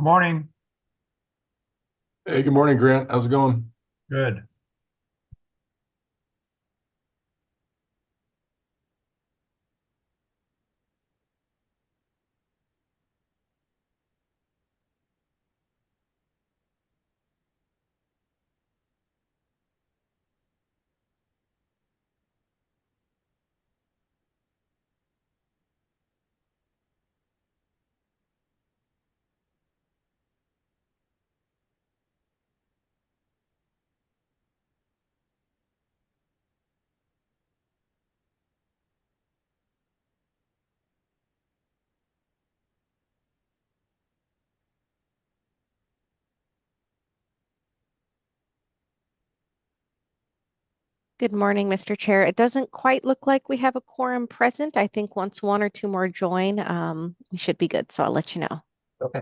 Good morning. Hey, good morning, Grant. How's it going? Good. Good morning, Mr. Chair. It doesn't quite look like we have a quorum present. I think once one or two more join, we should be good. So I'll let you know. Okay.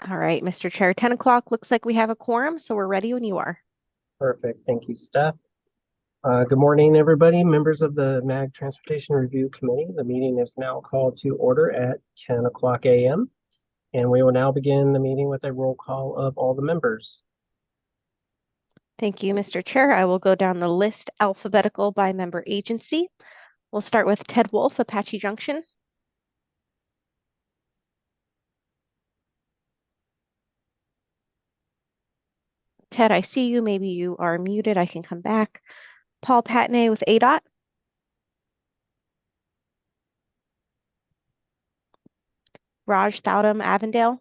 All right, Mr. Chair, 10 o'clock looks like we have a quorum, so we're ready when you are. Perfect. Thank you, Steph. Good morning, everybody, members of the MAG Transportation Review Committee. The meeting is now called to order at 10 o'clock a.m. And we will now begin the meeting with a roll call of all the members. Thank you, Mr. Chair. I will go down the list alphabetical by member agency. We'll start with Ted Wolf, Apache Junction. Ted, I see you. Maybe you are muted. I can come back. Paul Patney with ADOT. Raj Thoughtam, Avondale.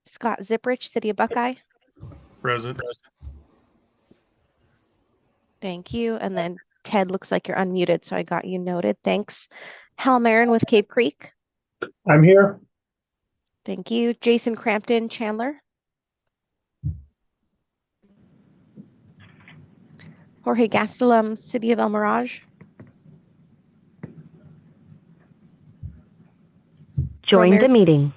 Scott Zipprich, City of Buckeye. Present. Thank you. And then Ted, looks like you're unmuted, so I got you noted. Thanks. Hal Marin with Cave Creek. I'm here. Thank you. Jason Crampton, Chandler. Jorge Gastelum, City of El Mirage. Join the meeting.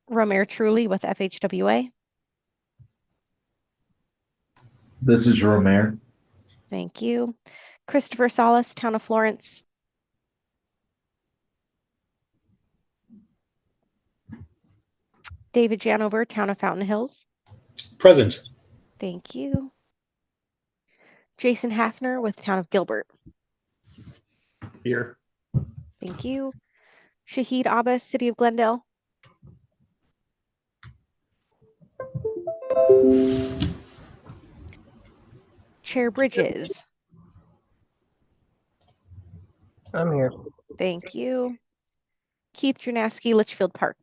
Romer Truly with FHWA. This is Romer. Thank you. Christopher Salas, Town of Florence. David Janover, Town of Fountain Hills. Present. Thank you. Jason Hafner with Town of Gilbert. Here. Thank you. Shahid Abbas, City of Glendale. Chair Bridges. I'm here. Thank you. Keith Jurnaski, Litchfield Park.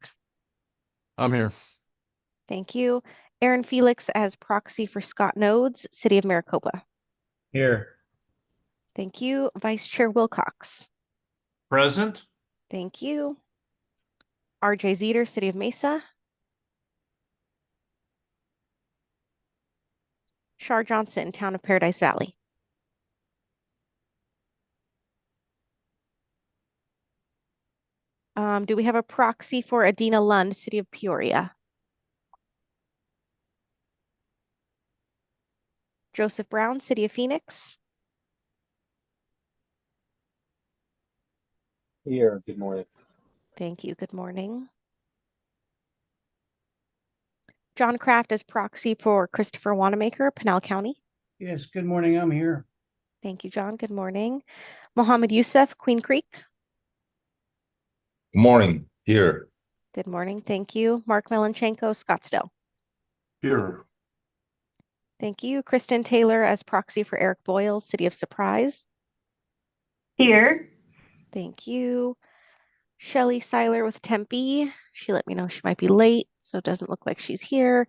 I'm here. Thank you. Aaron Felix as proxy for Scott Nodes, City of Maricopa. Here. Thank you. Vice Chair Wilcox. Present. Thank you. RJ Zeter, City of Mesa. Shar Johnson, Town of Paradise Valley. Do we have a proxy for Adina Lund, City of Peoria? Joseph Brown, City of Phoenix. Here. Good morning. Thank you. Good morning. John Kraft as proxy for Christopher Wanamaker, Pinal County. Yes, good morning. I'm here. Thank you, John. Good morning. Mohammed Youssef, Queen Creek. Good morning. Here. Good morning. Thank you. Mark Melanchenko, Scottsdale. Here. Thank you. Kristen Taylor as proxy for Eric Boyle, City of Surprise. Here. Thank you. Shelly Seiler with Tempe. She let me know she might be late, so it doesn't look like she's here.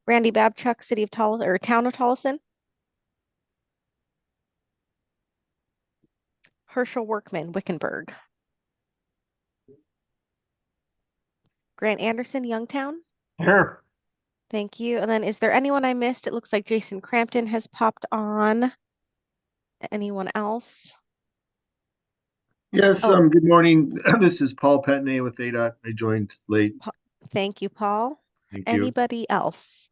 Randy Babchuk, City of Town of Tolleson. Herschel Workman, Wickenburg. Grant Anderson, Youngtown. Here. Thank you. And then is there anyone I missed? It looks like Jason Crampton has popped on. Anyone else? Yes, Oh. good morning. This is Paul Petnay with ADOT. I joined late. Thank you, Paul. Thank you. Anybody else?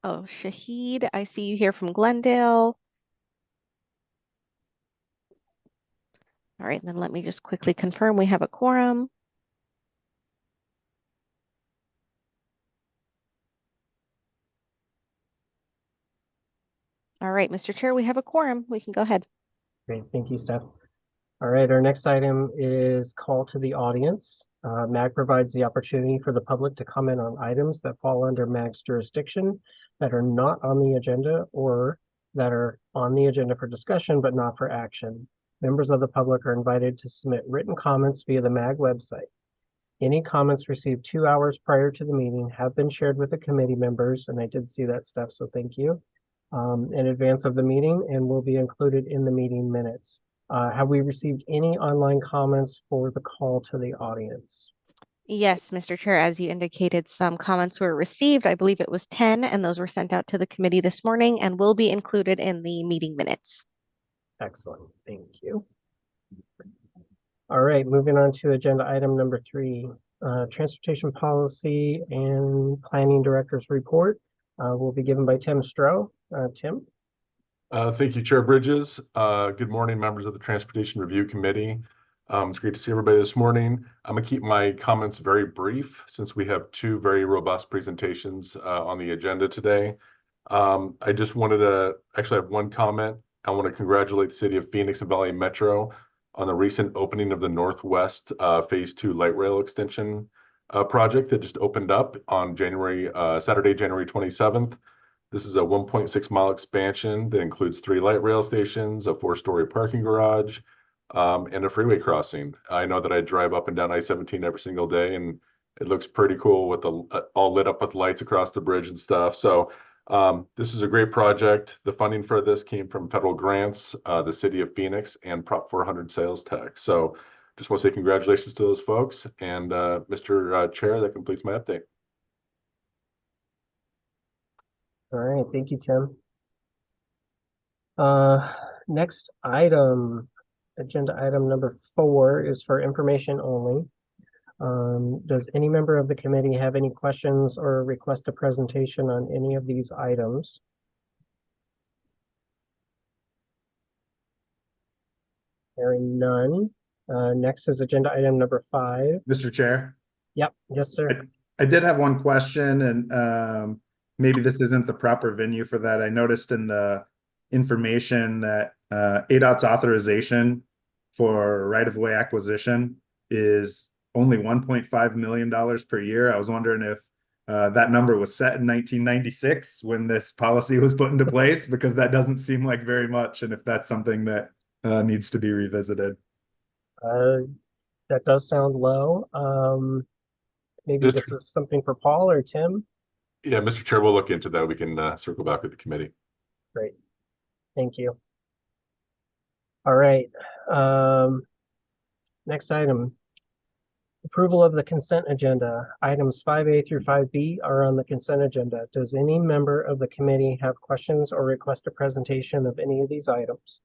Oh, Shahid, I see you here from Glendale. All right, then let me just quickly confirm we have a quorum. All right, Mr. Chair, we have a quorum. We can go ahead. Great, thank you, Steph. All right, our next item is call to the audience. MAG provides the opportunity for the public to comment on items that fall under MAG's jurisdiction that are not on the agenda or that are on the agenda for discussion but not for action. Members of the public are invited to submit written comments via the MAG website. Any comments received 2 hours prior to the meeting have been shared with the committee members, and I did see that, Steph, so thank you, in advance of the meeting and will be included in the meeting minutes. Have we received any online comments for the call to the audience? Yes, Mr. Chair, as you indicated, some comments were received. I believe it was 10, and those were sent out to the committee this morning and will be included in the meeting minutes. Excellent, thank you. All right, moving on to agenda item number 3, Transportation Policy and Planning Director's Report will be given by Tim Stroh. Tim? Thank you, Chair Bridges. Good morning, members of the Transportation Review Committee. It's great to see everybody this morning. I'm gonna keep my comments very brief since we have 2 very robust presentations on the agenda today. I just wanted to actually have one comment. I want to congratulate the City of Phoenix and Valley Metro on the recent opening of the Northwest Phase 2 light rail extension project that just opened up on Saturday, January 27th. This is a 1.6 mile expansion that includes 3 light rail stations, a 4-story parking garage, and a freeway crossing. I know that I drive up and down I-17 every single day, and it looks pretty cool with the all lit up with lights across the bridge and stuff. So this is a great project. The funding for this came from federal grants, the City of Phoenix, and Prop 400 sales tax. So just want to say congratulations to those folks. And Mr. Chair, that completes my update. All right, thank you, Tim. Next item, agenda item number 4 is for information only. Does any member of the committee have any questions or request a presentation on any of these items? Hearing none. Next is agenda item number 5. Mr. Chair, Yep, yes, sir. I did have one question, and maybe this isn't the proper venue for that. I noticed in the information that ADOT's authorization for right-of-way acquisition is only $1.5 million per year. I was wondering if that number was set in 1996 when this policy was put into place, because that doesn't seem like very much, and if that's something that needs to be revisited. That does sound low. Maybe this is something for Paul or Tim. Yeah, Mr. Chair, we'll look into that. We can circle back with the committee. Great. Thank you. All right. Next item. Approval of the consent agenda. Items 5A through 5B are on the consent agenda. Does any member of the committee have questions or request a presentation of any of these items?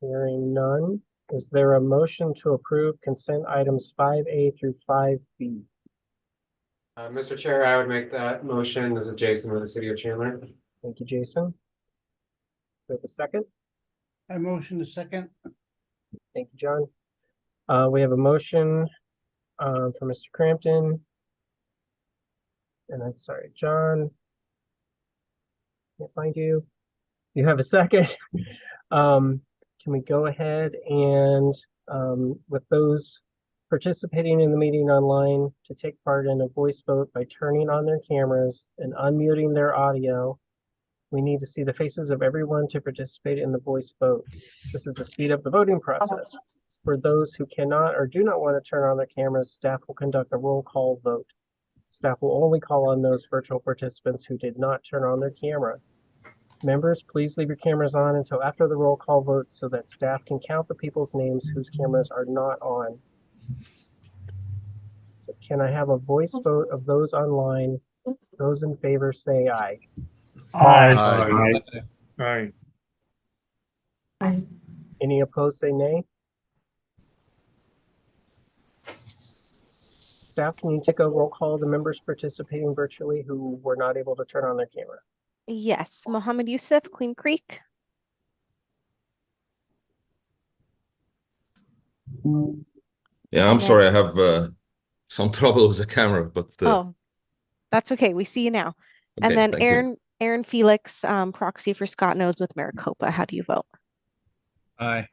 Hearing none. Is there a motion to approve consent items 5A through 5B? Mr. Chair, I would make that motion. This is Jason with the City of Chandler. Thank you, Jason. Do we have a second? I motion to second. Thank you, John. We have a motion for Mr. Crampton. And I'm sorry, John. Can't find you. You have a second. Can we go ahead and with those participating in the meeting online to take part in a voice vote by turning on their cameras and unmuting their audio? We need to see the faces of everyone to participate in the voice vote. This is to speed up the voting process. For those who cannot or do not want to turn on their cameras, staff will conduct a roll call vote. Staff will only call on those virtual participants who did not turn on their camera. Members, please leave your cameras on until after the roll call vote so that staff can count the people's names whose cameras are not on. So can I have a voice vote of those online? Those in favor say aye. Aye. Aye. Any opposed say nay. Staff, can you take a roll call of the members participating virtually who were not able to turn on their camera? Yes, Mohammed Yusuf, Queen Creek. Yeah, I'm And then- sorry, I have some trouble with the camera, but Oh, that's okay. We see you now. okay, And then thank you. Aaron Felix, proxy for Scott Knows with Maricopa. How do you vote? Aye.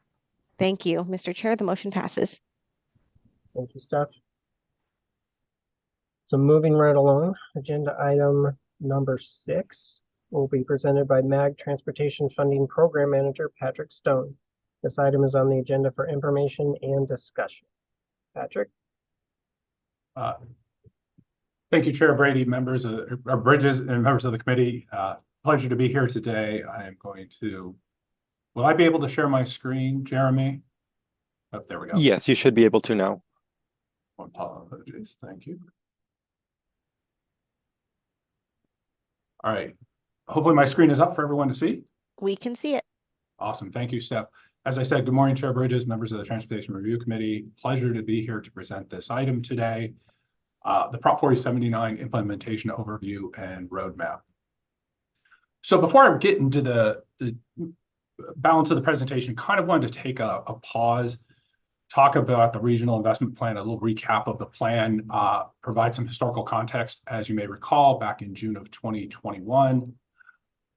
Thank you, Mr. Chair. The motion passes. Thank you, Steph. So moving right along, agenda item number 6 will be presented by MAG Transportation Funding Program Manager Patrick Stone. This item is on the agenda for information and discussion. Patrick? Thank you, Chair Brady, members of Bridges and members of the committee. Pleasure to be here today. I am going to, will I be able to share my screen, Jeremy? Oh, there we go. Yes, you should be able to now. Apologies, thank you. All right, hopefully my screen is up for everyone to see. We can see it. Awesome, thank you, Steph. As I said, good morning, Chair Bridges, members of the Transportation Review Committee. Pleasure to be here to present this item today. The Prop 4079 implementation overview and roadmap. So before I get into the balance of the presentation, kind of wanted to take a pause, talk about the regional investment plan, a little recap of the plan, provide some historical context. As you may recall, back in June of 2021,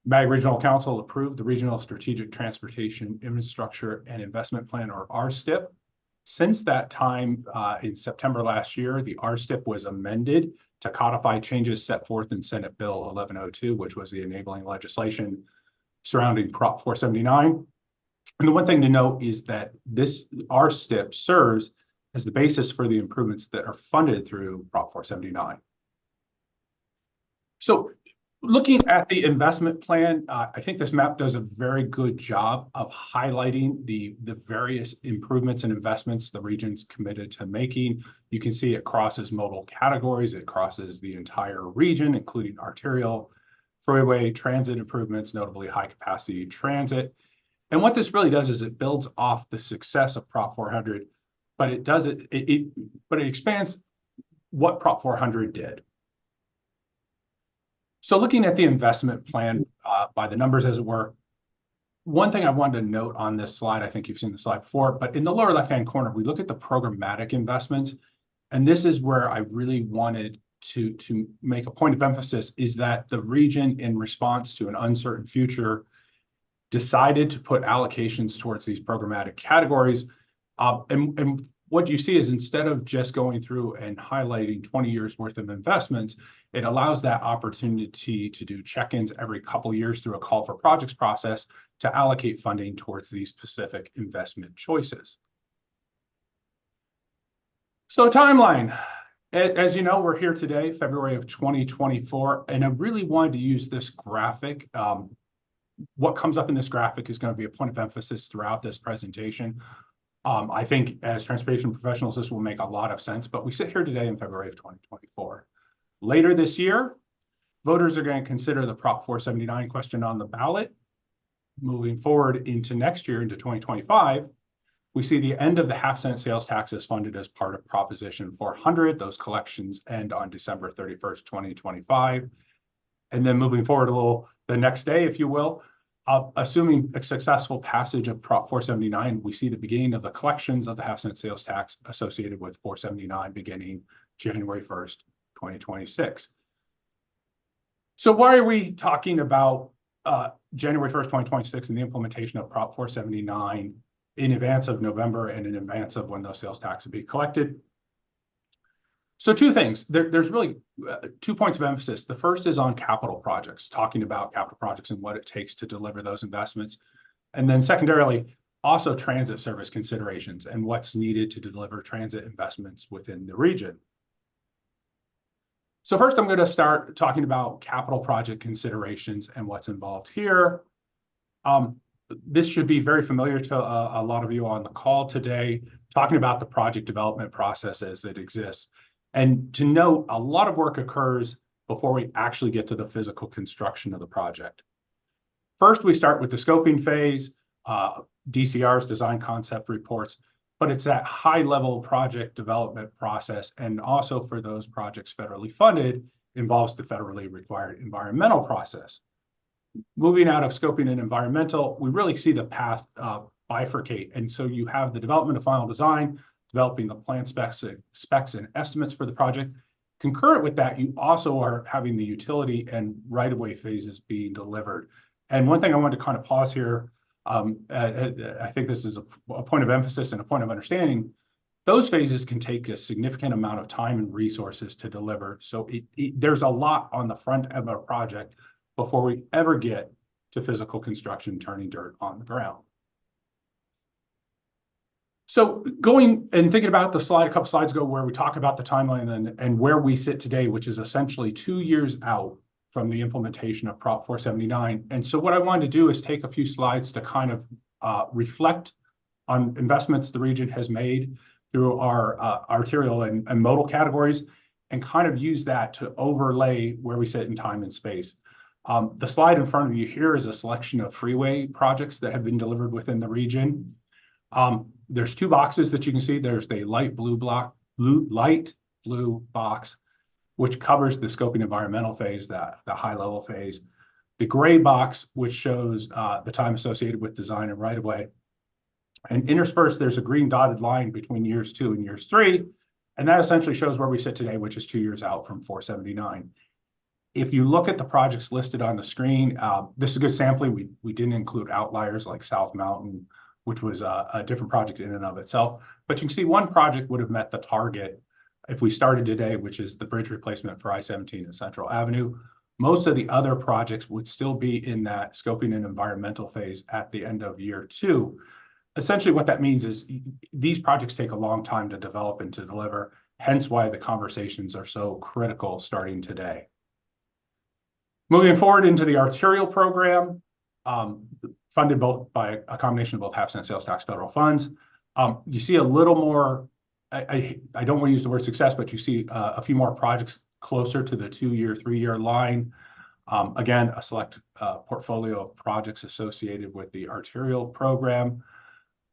MAG Regional Council approved the Regional Strategic Transportation Infrastructure and Investment Plan, or RSTIP. Since that time, in September last year, the RSTIP was amended to codify changes set forth in Senate Bill 1102, which was the enabling legislation surrounding Prop 479. And the one thing to note is that this RSTIP serves as the basis for the improvements that are funded through Prop 479. So looking at the investment plan, I think this map does a very good job of highlighting the various improvements and investments the region's committed to making. You can see it crosses modal categories. It crosses the entire region, including arterial, freeway, transit improvements, notably high capacity transit. And what this really does is it builds off the success of Prop 400, but it expands what Prop 400 did. So looking at the investment plan by the numbers, as it were, one thing I wanted to note on this slide, I think you've seen the slide before, but in the lower left-hand corner, we look at the programmatic investments. And this is where I really wanted to make a point of emphasis, is that the region, in response to an uncertain future, decided to put allocations towards these programmatic categories. And what you see is, instead of just going through and highlighting 20 years worth of investments, it allows that opportunity to do check-ins every couple of years through a call for projects process to allocate funding towards these specific investment choices. So timeline, as you know, we're here today, February of 2024, and I really wanted to use this graphic. What comes up in this graphic is going to be a point of emphasis throughout this presentation. I think as transportation professionals, this will make a lot of sense, but we sit here today in February of 2024. Later this year, voters are going to consider the Prop 479 question on the ballot. Moving forward into next year, into 2025, we see the end of the half-cent sales taxes funded as part of Proposition 400. Those collections end on December 31st, 2025. And then moving forward a little, the next day, if you will, assuming a successful passage of Prop 479, we see the beginning of the collections of the half-cent sales tax associated with 479 beginning January 1st, 2026. So why are we talking about January 1st, 2026 and the implementation of Prop 479 in advance of November and in advance of when those sales taxes will be collected? So two things. There's really 2 points of emphasis. The first is on capital projects, talking about capital projects and what it takes to deliver those investments. And then secondarily, also transit service considerations and what's needed to deliver transit investments within the region. So first, I'm going to start talking about capital project considerations and what's involved here. This should be very familiar to a lot of you on the call today. talking about the project development process as it exists. And to note, a lot of work occurs before we actually get to the physical construction of the project. First, we start with the scoping phase, DCRs, design concept reports, but it's that high-level project development process, and also for those projects federally funded, involves the federally required environmental process. Moving out of scoping and environmental, we really see the path bifurcate. And so you have the development of final design, developing the plan specs and estimates for the project. Concurrent with that, you also are having the utility and right-of-way phases being delivered. And one thing I want to kind of pause here, I think this is a point of emphasis and a point of understanding. Those phases can take a significant amount of time and resources to deliver. So there's a lot on the front of a project before we ever get to physical construction, turning dirt on the ground. So going and thinking about the slide a couple slides ago where we talk about the timeline and where we sit today, which is essentially 2 years out from the implementation of Prop 479. And so what I wanted to do is take a few slides to kind of reflect on investments the region has made through our arterial and modal categories, and kind of use that to overlay where we sit in time and space. The slide in front of you here is a selection of freeway projects that have been delivered within the region. There's 2 boxes that you can see. There's the light blue box, which covers the scoping environmental phase, the high level phase. The gray box, which shows the time associated with design and right of way. And interspersed, there's a green dotted line between years 2 and years 3. And that essentially shows where we sit today, which is 2 years out from 479. If you look at the projects listed on the screen, this is a good sampling. We didn't include outliers like South Mountain, which was a different project in and of itself. But you can see one project would have met the target if we started today, which is the bridge replacement for I-17 and Central Avenue. Most of the other projects would still be in that scoping and environmental phase at the end of year 2. Essentially, what that means is these projects take a long time to develop and to deliver, hence why the conversations are so critical starting today. Moving forward into the arterial program, funded both by a combination of both half-cent sales tax federal funds. You see a little more, I don't want to use the word success, but you see a few more projects closer to the 2-year, 3-year line. Again, a select portfolio of projects associated with the arterial program.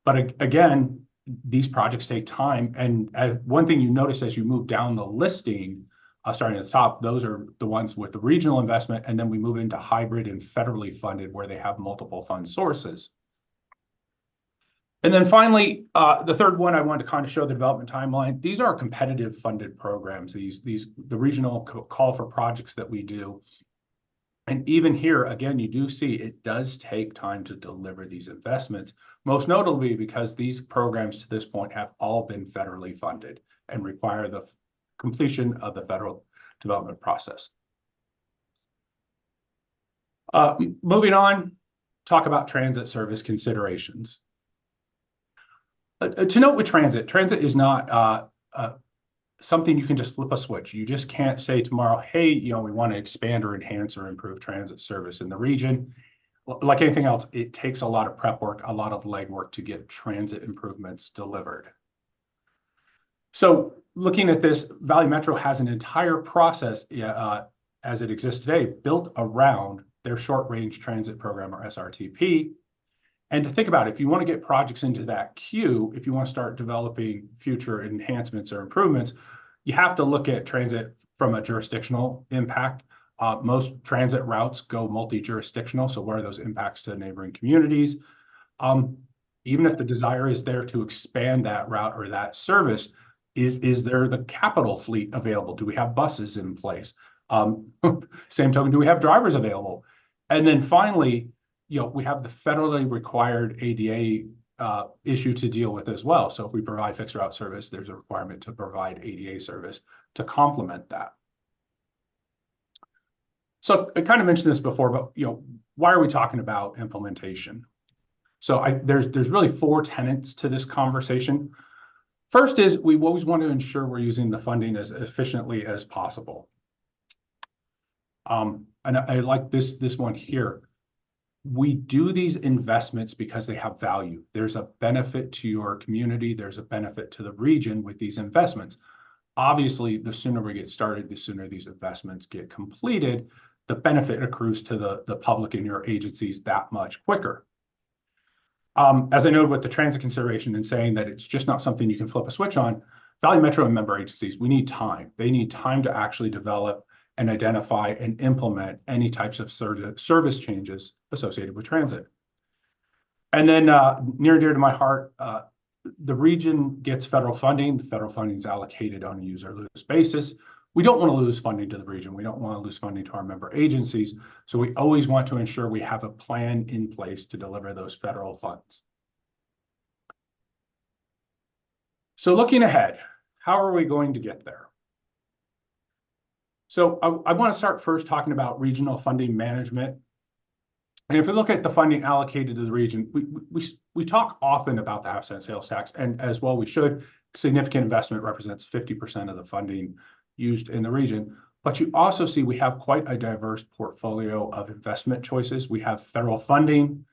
But again, these projects take time. And one thing you notice as you move down the listing, starting at the top, those are the ones with the regional investment. And then we move into hybrid and federally funded where they have multiple fund sources. And then finally, the third one, I wanted to kind of show the development timeline. These are competitive funded programs. The regional call for projects that we do. And even here, again, you do see it does take time to deliver these investments, most notably because these programs to this point have all been federally funded and require the completion of the federal development process. Moving on, talk about transit service considerations. To note with transit is not something you can just flip a switch. You just can't say tomorrow, hey, we want to expand or enhance or improve transit service in the region. Like anything else, it takes a lot of prep work, a lot of legwork to get transit improvements delivered. So looking at this, Valley Metro has an entire process as it exists today built around their short range transit program, or SRTP. And to think about it, if you want to get projects into that queue, if you want to start developing future enhancements or improvements, you have to look at transit from a jurisdictional impact. Most transit routes go multi-jurisdictional. So what are those impacts to neighboring communities? Even if the desire is there to expand that route or that service, is there the capital fleet available? Do we have buses in place? Same token, do we have drivers available? And then finally, we have the federally required ADA issue to deal with as well. So if we provide fixed route service, there's a requirement to provide ADA service to complement that. So I kind of mentioned this before, but why are we talking about implementation? So there's really 4 tenets to this conversation. First is we always want to ensure we're using the funding as efficiently as possible. And I like this one here. we do these investments because they have value. There's a benefit to your community. There's a benefit to the region with these investments. Obviously, the sooner we get started, the sooner these investments get completed, the benefit accrues to the public and your agencies that much quicker. As I noted with the transit consideration and saying that it's just not something you can flip a switch on, Valley Metro and member agencies, we need time. They need time to actually develop and identify and implement any types of service changes associated with transit. And then near and dear to my heart, the region gets federal funding. The federal funding is allocated on a use-or-lose basis. We don't want to lose funding to the region. We don't want to lose funding to our member agencies. So we always want to ensure we have a plan in place to deliver those federal funds. So looking ahead, how are we going to get there? So I want to start first talking about regional funding management. And if we look at the funding allocated to the region, we talk often about the half-cent sales tax, and as well we should. Significant investment represents 50% of the funding used in the region. But you also see we have quite a diverse portfolio of investment choices. We have federal funding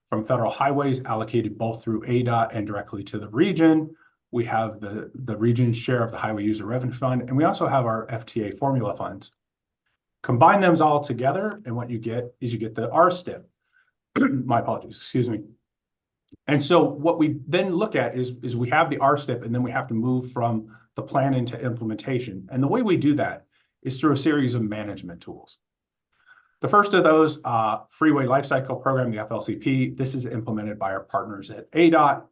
from federal highways allocated both through ADOT and directly to the region. We have the region's share of the Highway User Revenue Fund, and we also have our FTA formula funds. Combine them all together, and what you get is you get the RSTIP. My apologies, excuse me. And so what we then look at is we have the RSTIP, and then we have to move from the plan into implementation. And the way we do that is through a series of management tools. The first of those, Freeway Lifecycle Program, the FLCP, this is implemented by our partners at ADOT.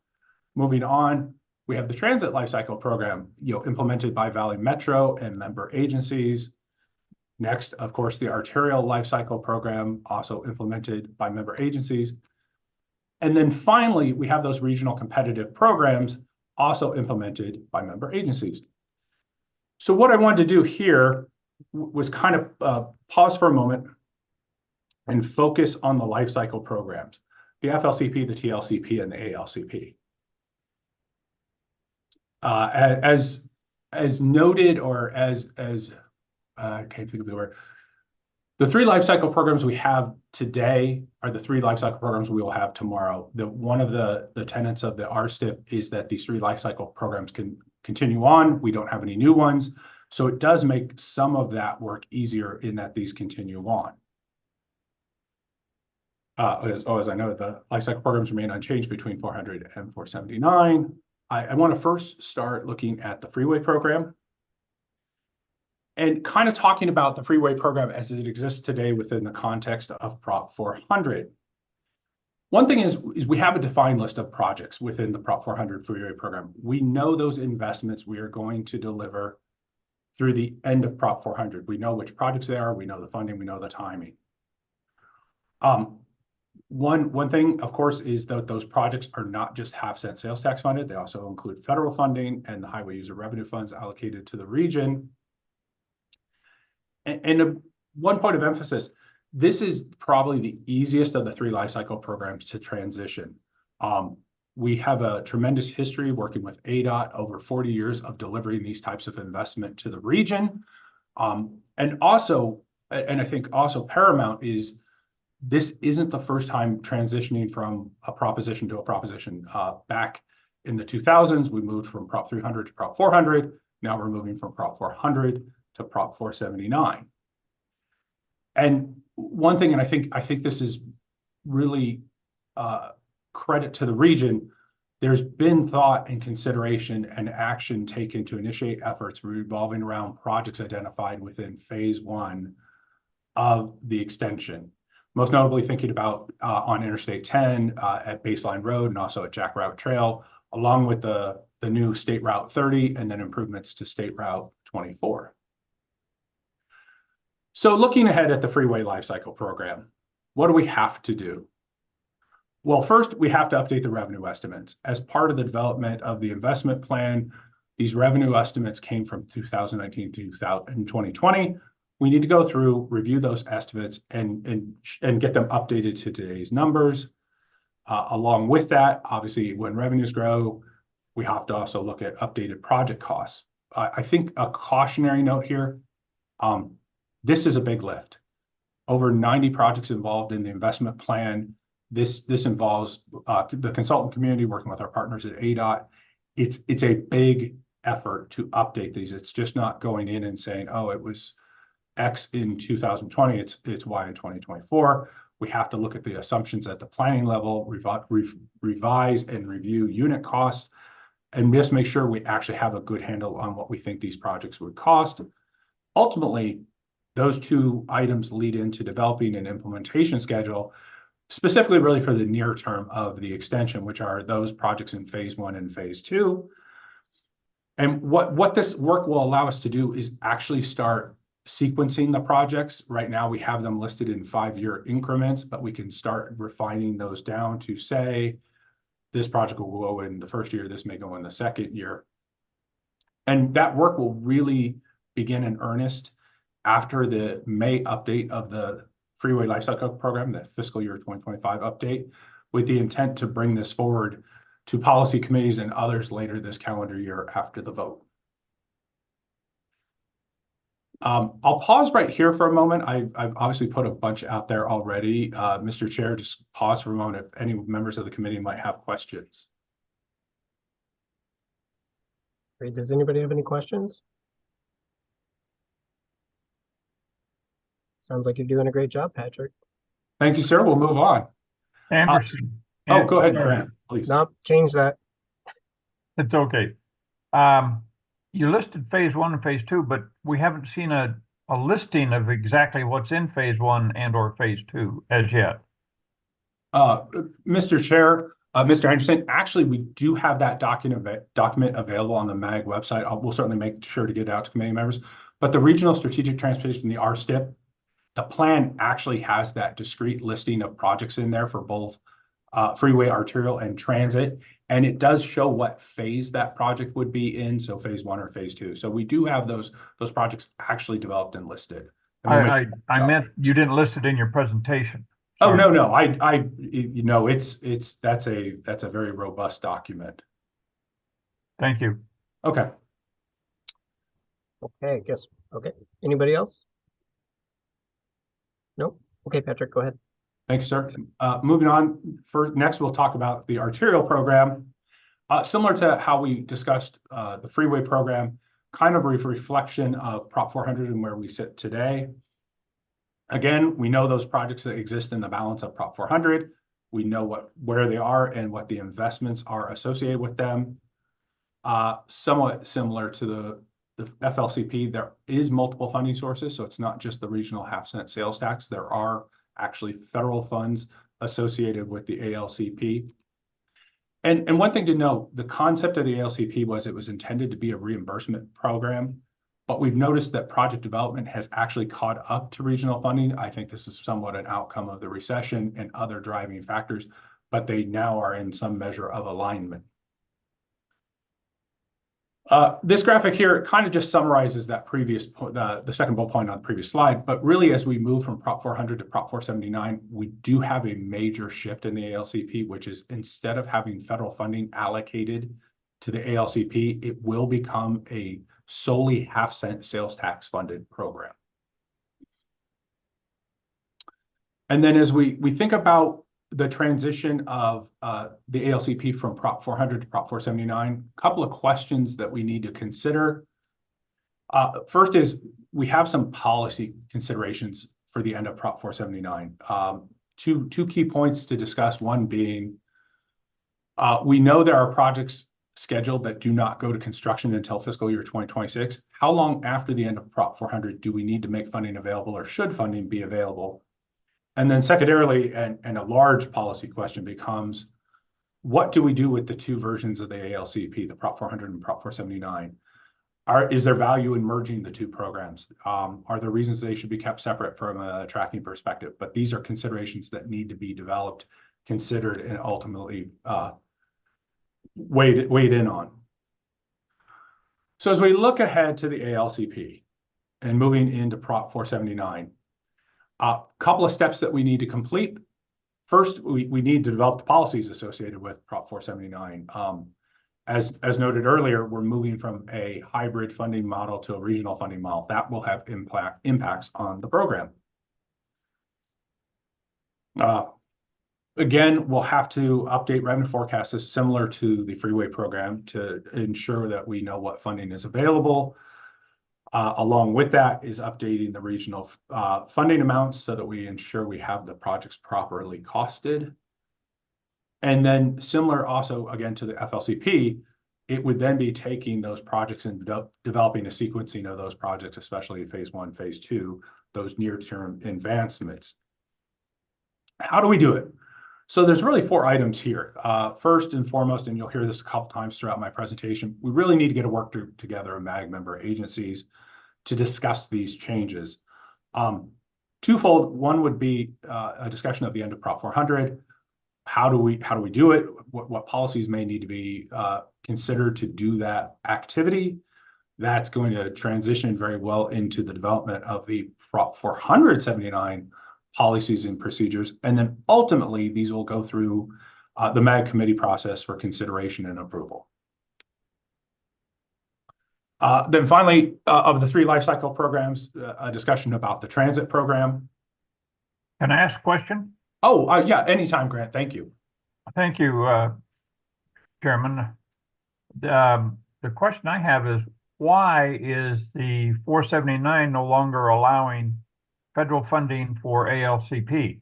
Moving on, we have the Transit Lifecycle Program, implemented by Valley Metro and member agencies. Next, of course, the Arterial Lifecycle Program, also implemented by member agencies. And then finally, we have those regional competitive programs also implemented by member agencies. So what I wanted to do here was kind of pause for a moment and focus on the lifecycle programs, the FLCP, the TLCP, and the ALCP. As noted, or as I can't think of the word, the three life cycle programs we have today are the three life cycle programs we will have tomorrow. One of the tenets of the RSTIP is that these three life cycle programs can continue on. We don't have any new ones. So it does make some of that work easier in that these continue on. As I know, the life cycle programs remain unchanged between 400 and 479. I want to first start looking at the freeway program and kind of talking about the freeway program as it exists today within the context of Prop 400. One thing is we have a defined list of projects within the Prop 400 freeway program. We know those investments we are going to deliver through the end of Prop 400. We know which projects they are, we know the funding, we know the timing. One thing, of course, is that those projects are not just half-cent sales tax funded. They also include federal funding and the highway user revenue funds allocated to the region. And one point of emphasis, this is probably the easiest of the three life cycle programs to transition. We have a tremendous history working with ADOT, over 40 years of delivering these types of investment to the region. And I think also paramount is this isn't the first time transitioning from a proposition to a proposition. Back in the 2000s, we moved from Prop 300 to Prop 400. Now we're moving from Prop 400 to Prop 479. And one thing, and I think this is really credit to the region, there's been thought and consideration and action taken to initiate efforts revolving around projects identified within phase 1 of the extension. Most notably thinking about on Interstate 10 at Baseline Road and also at Jack Route Trail, along with the new State Route 30 and then improvements to State Route 24. So looking ahead at the Freeway Lifecycle Program, what do we have to do? Well, first, we have to update the revenue estimates. As part of the development of the investment plan, these revenue estimates came from 2019 to 2020. We need to go through, review those estimates, and get them updated to today's numbers. Along with that, obviously, when revenues grow, we have to also look at updated project costs. I think a cautionary note here, this is a big lift. over 90 projects involved in the investment plan. This involves the consultant community working with our partners at ADOT. It's a big effort to update these. It's just not going in and saying, oh, it was X in 2020, it's Y in 2024. We have to look at the assumptions at the planning level, revise and review unit costs, and just make sure we actually have a good handle on what we think these projects would cost. Ultimately, those two items lead into developing an implementation schedule, specifically really for the near term of the extension, which are those projects in phase 1 and phase 2. And what this work will allow us to do is actually start sequencing the projects. Right now, we have them listed in 5-year increments, but we can start refining those down to say, this project will go in the first year, this may go in the second year. And that work will really begin in earnest after the May update of the Freeway Lifecycle Program, the fiscal year 2025 update, with the intent to bring this forward to policy committees and others later this calendar year after the vote. I'll pause right here for a moment. I've obviously put a bunch out there already. Mr. Chair, just pause for a moment if any members of the committee might have questions. Great. Does anybody have any questions? Sounds like you're doing a great job, Patrick. Thank you, sir. We'll move on. Anderson. Oh, go ahead, Sorry. Grant, please. No, change that. It's okay. You listed phase 1 and phase 2, but we haven't seen a listing of exactly what's in phase 1 and or phase 2 as yet. Mr. Chair, Mr. Anderson, actually, we do have that document available on the MAG website. We'll certainly make sure to get it out to committee members. But the Regional Strategic Transportation, the RSTIP, the plan actually has that discrete listing of projects in there for both freeway, arterial, and transit. And it does show what phase that project would be in, so phase 1 or phase 2. So we do have those projects actually developed and listed. I meant you didn't list it in your presentation. Oh, Sorry. no, you know, that's a very robust document. Thank you. Okay. Okay, I guess, okay. Anybody else? Nope. Okay, Patrick, go ahead. Thank you, sir. Moving on, next we'll talk about the arterial program. Similar to how we discussed the freeway program, kind of a reflection of Prop 400 and where we sit today. Again, we know those projects that exist in the balance of Prop 400. We know where they are and what the investments are associated with them. Somewhat similar to the FLCP, there is multiple funding sources, so it's not just the regional half-cent sales tax. There are actually federal funds associated with the ALCP. And one thing to note, the concept of the ALCP was it was intended to be a reimbursement program, but we've noticed that project development has actually caught up to regional funding. I think this is somewhat an outcome of the recession and other driving factors, but they now are in some measure of alignment. This graphic here kind of just summarizes that previous the second bullet point on the previous slide, but really as we move from Prop 400 to Prop 479, we do have a major shift in the ALCP, which is instead of having federal funding allocated to the ALCP, it will become a solely half-cent sales tax funded program. And then as we think about the transition of the ALCP from Prop 400 to Prop 479, a couple of questions that we need to consider. First is we have some policy considerations for the end of Prop 479. Two key points to discuss, one being we know there are projects scheduled that do not go to construction until fiscal year 2026. How long after the end of Prop 400 do we need to make funding available, or should funding be available? And then secondarily, and a large policy question becomes, what do we do with the two versions of the ALCP, the Prop 400 and Prop 479? Is there value in merging the two programs? Are there reasons they should be kept separate from a tracking perspective? But these are considerations that need to be developed, considered, and ultimately weighed in on. So as we look ahead to the ALCP and moving into Prop 479, a couple of steps that we need to complete. First, we need to develop the policies associated with Prop 479. As noted earlier, we're moving from a hybrid funding model to a regional funding model. That will have impacts on the program. Again, we'll have to update revenue forecasts as similar to the freeway program to ensure that we know what funding is available. Along with that is updating the regional funding amounts so that we ensure we have the projects properly costed. And then similar also, again, to the FLCP, it would then be taking those projects and developing a sequencing of those projects, especially phase 1, phase 2, those near-term advancements. How do we do it? So there's really 4 items here. First and foremost, and you'll hear this a couple times throughout my presentation, we really need to get a work group together of MAG member agencies to discuss these changes. Twofold. One would be a discussion of the end of Prop 400. How do we do it? What policies may need to be considered to do that activity? That's going to transition very well into the development of the Prop 479 policies and procedures. And then ultimately, these will go through the MAG committee process for consideration and approval. Then finally, of the 3 life cycle programs, a discussion about the transit program. Can I ask a question? Oh, yeah, anytime, Grant. Thank you. Thank you, Chairman. The question I have is, why is the 479 no longer allowing federal funding for ALCP?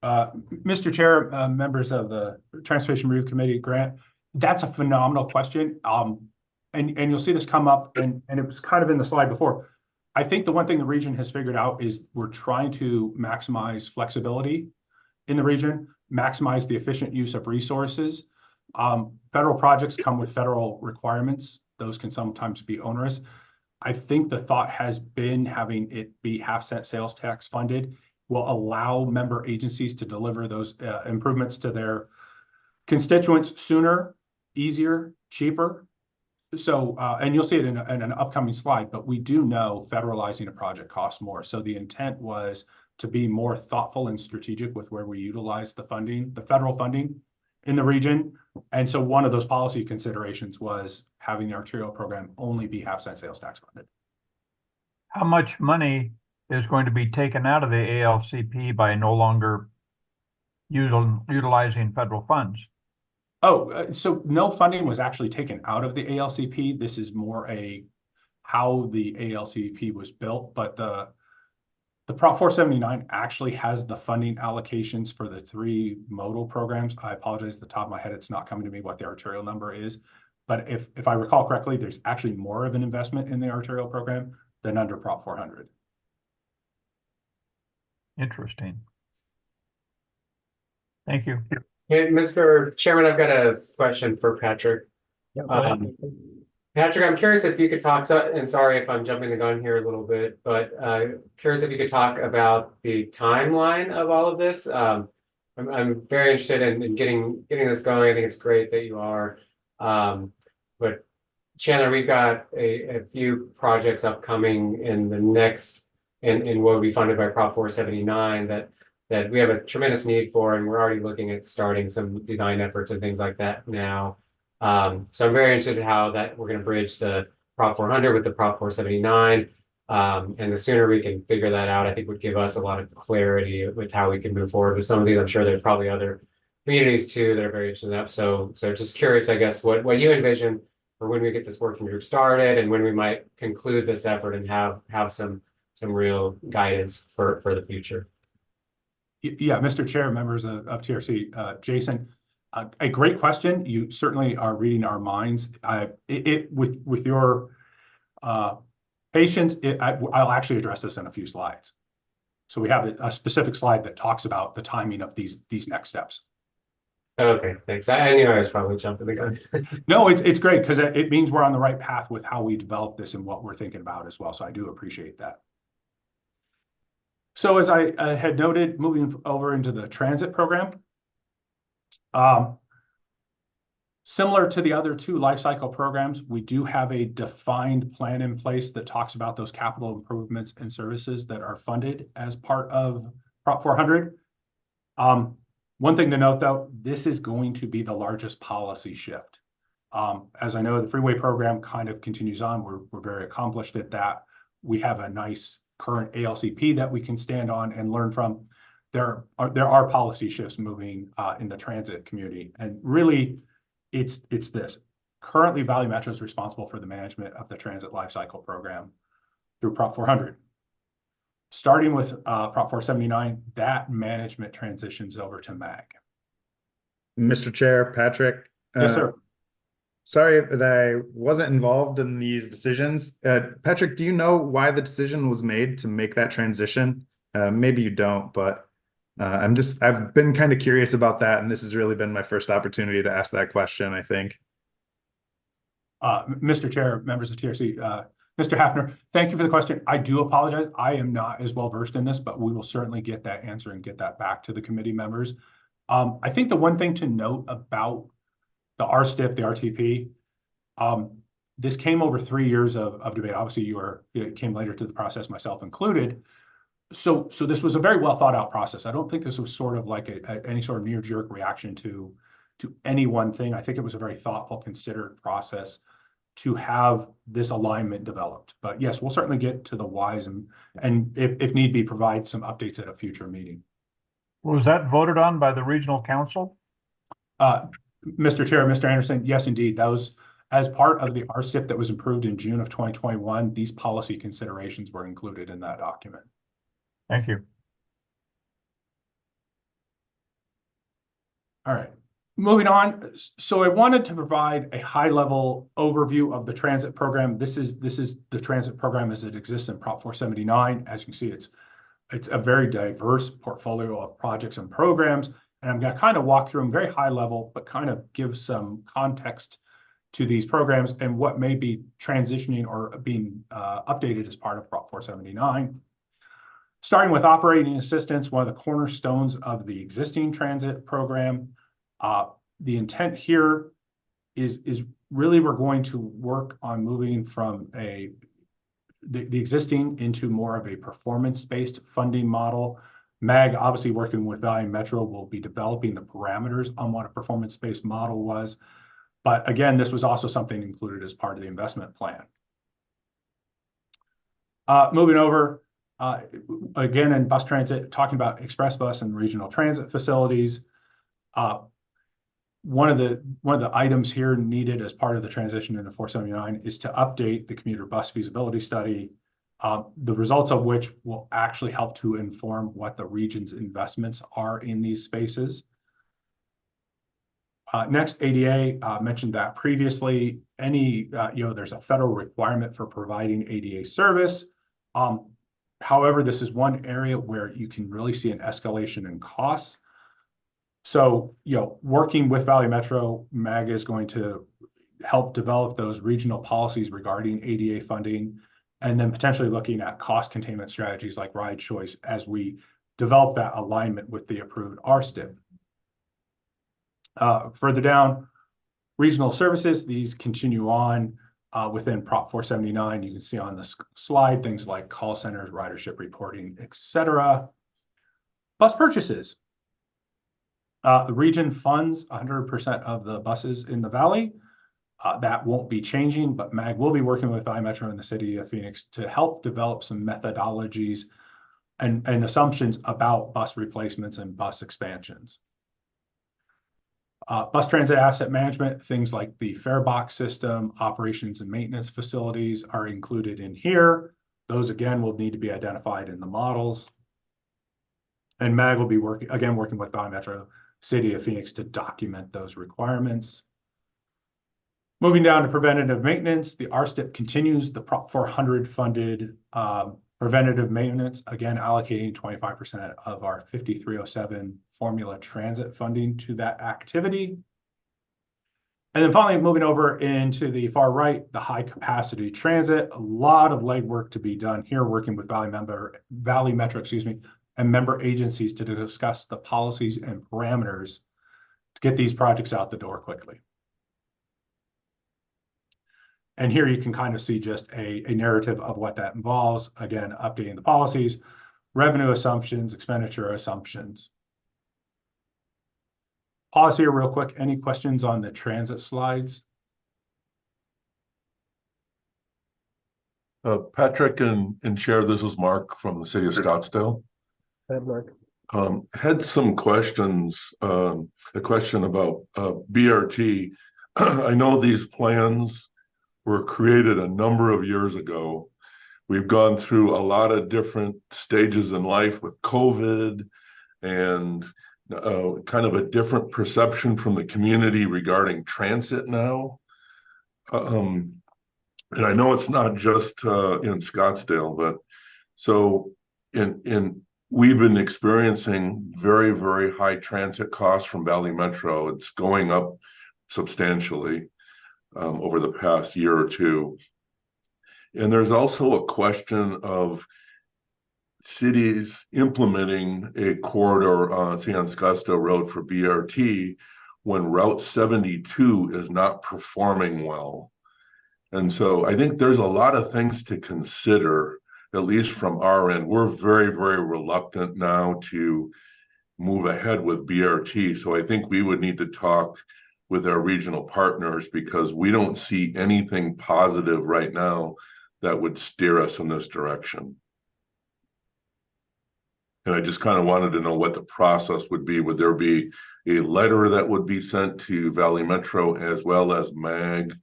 Mr. Chair, members of the Transportation Review Committee, Grant, that's a phenomenal question. And you'll see this come up, and it was kind of in the slide before. I think the one thing the region has figured out is we're trying to maximize flexibility in the region, maximize the efficient use of resources. Federal projects come with federal requirements. Those can sometimes be onerous. I think the thought has been having it be half-cent sales tax funded will allow member agencies to deliver those improvements to their constituents sooner, easier, cheaper. So, and you'll see it in an upcoming slide, but we do know federalizing a project costs more. So the intent was to be more thoughtful and strategic with where we utilize the funding, the federal funding in the region. And so one of those policy considerations was having the arterial program only be half-cent sales tax funded. How much money is going to be taken out of the ALCP by no longer utilizing federal funds? Oh, so no funding was actually taken out of the ALCP. This is more how the ALCP was built, but the Prop 479 actually has the funding allocations for the 3 modal programs. I apologize, at the top of my head, it's not coming to me what the arterial number is. But if I recall correctly, there's actually more of an investment in the arterial program than under Prop 400. Interesting. Thank you. Hey, Mr. Chairman, I've got a question for Patrick. Yeah, Patrick, I'm curious if you could talk, and sorry if I'm jumping the gun here a little bit, but curious if you could talk about the timeline of all of this. I'm very interested in getting this going. I think it's great that you are. But Chandler, we've got a few projects upcoming in the next, in what will be funded by Prop 479 that we have a tremendous need for, and we're already looking at starting some design efforts and things like that now. So I'm very interested in how that we're going to bridge the Prop 400 with the Prop 479. And the sooner we can figure that out, I think would give us a lot of clarity with how we can move forward with some of these. I'm sure there's probably other communities too that are very interested in that. So just curious, I guess, what you envision for when we get this working group started and when we might conclude this effort and have some real guidance for the future. Yeah, Mr. Chair, members of TRC, Jason, a great question. You certainly are reading our minds. With your patience, I'll actually address this in a few slides. So we have a specific slide that talks about the timing of these next steps. Okay, thanks. I knew I was probably jumping the gun. No, it's great because it means we're on the right path with how we develop this and what we're thinking about as well. So I do appreciate that. So as I had noted, moving over into the transit program, similar to the other 2 life cycle programs, we do have a defined plan in place that talks about those capital improvements and services that are funded as part of Prop 400. One thing to note, though, this is going to be the largest policy shift. As I know, the freeway program kind of continues on. We're very accomplished at that. We have a nice current ALCP that we can stand on and learn from. there are policy shifts moving in the transit community, and really, it's this. Currently, Valley Metro is responsible for the management of the transit lifecycle program through Prop 400. Starting with Prop 479, that management transitions over to MAG. Mr. Chair, Patrick. Yes, sir. Sorry that I wasn't involved in these decisions. Patrick, do you know why the decision was made to make that transition? Maybe you don't, but I've been kind of curious about that, and this has really been my first opportunity to ask that question, I think. Mr. Chair, members of TRC, Mr. Hafner, thank you for the question. I do apologize. I am not as well versed in this, but we will certainly get that answer and get that back to the committee members. I think the one thing to note about the RSTIP, the RTP, this came over 3 years of debate. Obviously, it came later to the process, myself included. So this was a very well thought out process. I don't think this was sort of like any sort of knee jerk reaction to any one thing. I think it was a very thoughtful, considered process to have this alignment developed. But yes, we'll certainly get to the whys and if need be, provide some updates at a future meeting. Was that voted on by the regional council? Mr. Chair, Mr. Anderson, yes, indeed. That was as part of the RSTIP that was approved in June of 2021. These policy considerations were included in that document. Thank you. All right, moving on. So I wanted to provide a high-level overview of the transit program. This is the transit program as it exists in Prop 479. As you can see, it's a very diverse portfolio of projects and programs. And I'm going to kind of walk through them very high level, but kind of give some context to these programs and what may be transitioning or being updated as part of Prop 479. Starting with operating assistance, one of the cornerstones of the existing transit program. The intent here is really we're going to work on moving from the existing into more of a performance-based funding model. MAG, obviously working with Valley Metro, will be developing the parameters on what a performance-based model was. But again, this was also something included as part of the investment plan. Moving over, again, in bus transit, talking about express bus and regional transit facilities. One of the items here needed as part of the transition into 479 is to update the commuter bus feasibility study, the results of which will actually help to inform what the region's investments are in these spaces. Next, ADA, mentioned that previously. There's a federal requirement for providing ADA service. However, this is one area where you can really see an escalation in costs. So, working with Valley Metro, MAG is going to help develop those regional policies regarding ADA funding, and then potentially looking at cost containment strategies like ride choice as we develop that alignment with the approved RSTIP. Further down, regional services, these continue on within Prop 479. You can see on the slide things like call centers, ridership reporting, etc. Bus purchases. The region funds 100% of the buses in the valley. That won't be changing, but MAG will be working with Valley Metro and the city of Phoenix to help develop some methodologies and assumptions about bus replacements and bus expansions. Bus transit asset management, things like the fare box system, operations and maintenance facilities are included in here. Those, again, will need to be identified in the models. And MAG will be working with Valley Metro, City of Phoenix to document those requirements. Moving down to preventative maintenance, the RSTIP continues the Prop 400 funded preventative maintenance, again, allocating 25% of our 5307 formula transit funding to that activity. And then finally, moving over into the far right, the high capacity transit, a lot of legwork to be done here, working with Valley Metro, and member agencies to discuss the policies and parameters to get these projects out the door quickly. And here you can kind of see just a narrative of what that involves. Again, updating the policies, revenue assumptions, expenditure assumptions. Pause here real quick. Any questions on the transit slides? Patrick and Chair, this is Mark from the city of Scottsdale. Mark. Had some questions, a question about BRT. I know these plans were created a number of years ago. We've gone through a lot of different stages in life with COVID and kind of a different perception from the community regarding transit now. And I know it's not just in Scottsdale, but so we've been experiencing very, very high transit costs from Valley Metro. It's going up substantially over the past year or two. And there's also a question of cities implementing a corridor, say on Scottsdale Road for BRT, when Route 72 is not performing well. And so I think there's a lot of things to consider, at least from our end. We're very, very reluctant now to move ahead with BRT. So I think we would need to talk with our regional partners because we don't see anything positive right now that would steer us in this direction. And I just kind of wanted to know what the process would be. Would there be a letter that would be sent to Valley Metro as well as MAG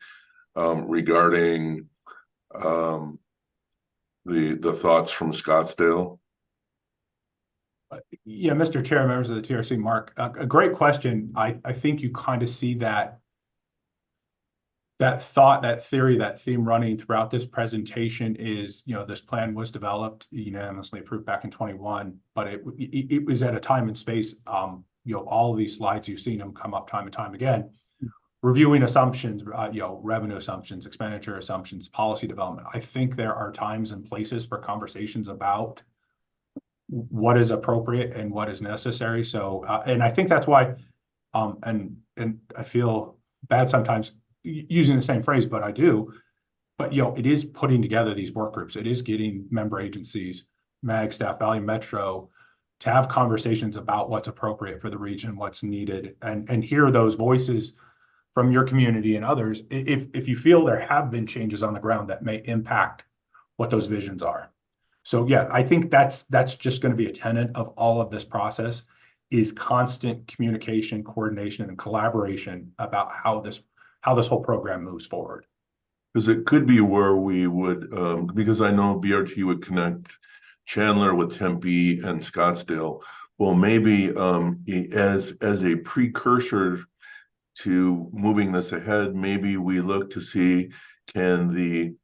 regarding the thoughts from Scottsdale? Yeah, Mr. Chair, members of the TRC, Mark, a great question. I think you kind of see that thought, that theory, that theme running throughout this presentation is, this plan was developed, unanimously approved back in 21, but it was at a time and space, all of these slides, you've seen them come up time and time again, reviewing assumptions, revenue assumptions, expenditure assumptions, policy development. I think there are times and places for conversations about what is appropriate and what is necessary. So, and I think that's why, and I feel bad sometimes using the same phrase, but I do, but it is putting together these work groups. It is getting member agencies, MAG staff, Valley Metro, to have conversations about what's appropriate for the region, what's needed, and hear those voices from your community and others, if you feel there have been changes on the ground that may impact what those visions are. So yeah, I think that's just going to be a tenet of all of this process, is constant communication, coordination, and collaboration about how this whole program moves forward. Because it could be where we would, because I know BRT would connect Chandler with Tempe and Scottsdale. Well, maybe as a precursor to moving this ahead, maybe we look to see, can the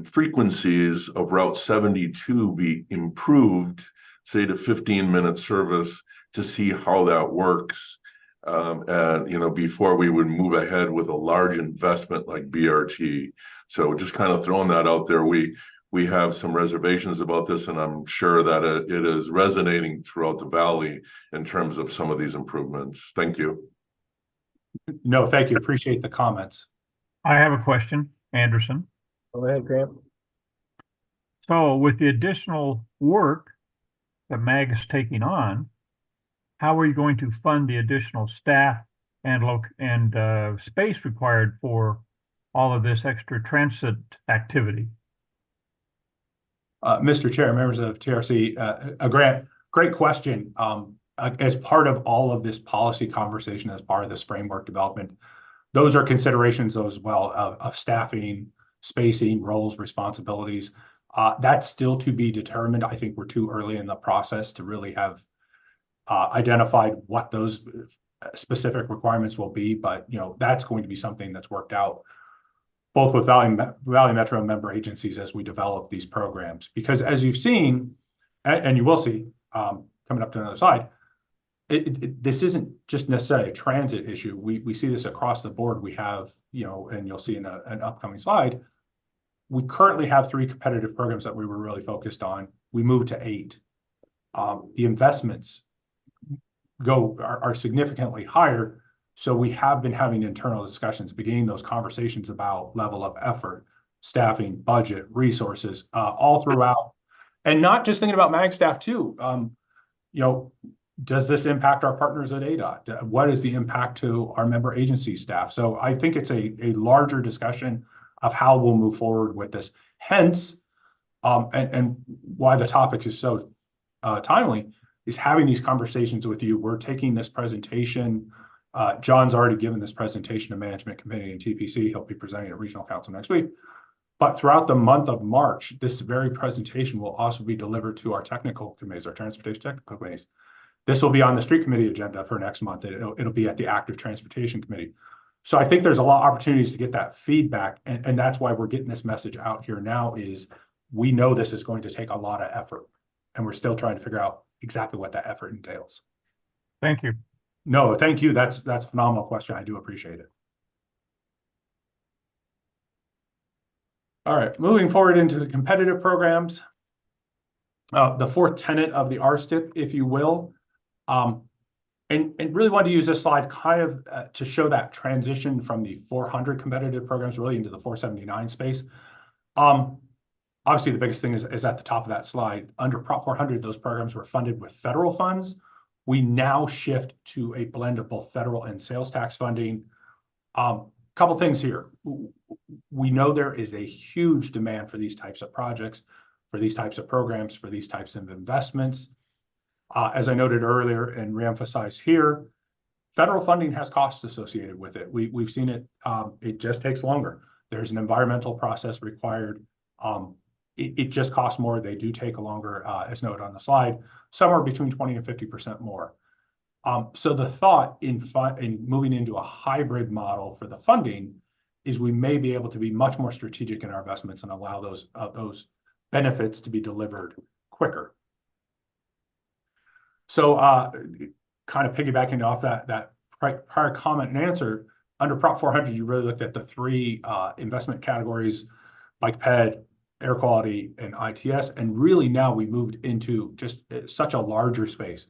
frequencies of Route 72 be improved, say to 15-minute service, to see how that works, and before we would move ahead with a large investment like BRT. So just kind of throwing that out there, we have some reservations about this, and I'm sure that it is resonating throughout the valley in terms of some of these improvements. Thank you. No, thank you. Appreciate the comments. I have a question, Anderson. Go ahead, Graham. So with the additional work that MAG is taking on, how are you going to fund the additional staff and space required for all of this extra transit activity? Mr. Chair, members of TRC, great question. As part of all of this policy conversation, as part of this framework development, those are considerations as well of staffing, spacing, roles, responsibilities. That's still to be determined. I think we're too early in the process to really have identified what those specific requirements will be, but that's going to be something that's worked out both with Valley Metro member agencies as we develop these programs. Because as you've seen, and you will see coming up to another slide, this isn't just necessarily a transit issue. We see this across the board. We have, and you'll see in an upcoming slide, we currently have 3 competitive programs that we were really focused on. We moved to 8. The investments are significantly higher. So we have been having internal discussions, beginning those conversations about level of effort, staffing, budget, resources, all throughout. And not just thinking about MAG staff too. Does this impact our partners at ADOT? What is the impact to our member agency staff? So I think it's a larger discussion of how we'll move forward with this. Hence, and why the topic is so timely, is having these conversations with you. We're taking this presentation. John's already given this presentation to Management Committee and TPC. He'll be presenting at Regional Council next week. But throughout the month of March, this very presentation will also be delivered to our technical committees, our transportation technical committees. This will be on the street committee agenda for next month. It'll be at the active transportation committee. So I think there's a lot of opportunities to get that feedback. And that's why we're getting this message out here now is we know this is going to take a lot of effort. And we're still trying to figure out exactly what that effort entails. Thank you. No, thank you. That's a phenomenal question. I do appreciate it. All right, moving forward into the competitive programs. The fourth tenet of the RSTIP, if you will. And really want to use this slide kind of to show that transition from the 400 competitive programs really into the 479 space. Obviously, the biggest thing is at the top of that slide. Under Prop 400, those programs were funded with federal funds. We now shift to a blend of both federal and sales tax funding. Couple things here. We know there is a huge demand for these types of projects, for these types of programs, for these types of investments. As I noted earlier and reemphasize here, federal funding has costs associated with it. We've seen it. It just takes longer. There's an environmental process required. It just costs more. They do take longer, as noted on the slide, somewhere between 20 and 50% more. So the thought in moving into a hybrid model for the funding is we may be able to be much more strategic in our investments and allow those benefits to be delivered quicker. So kind of piggybacking off that prior comment and answer, under Prop 400, you really looked at the three investment categories, bike ped, air quality, and ITS. And really now we moved into just such a larger space.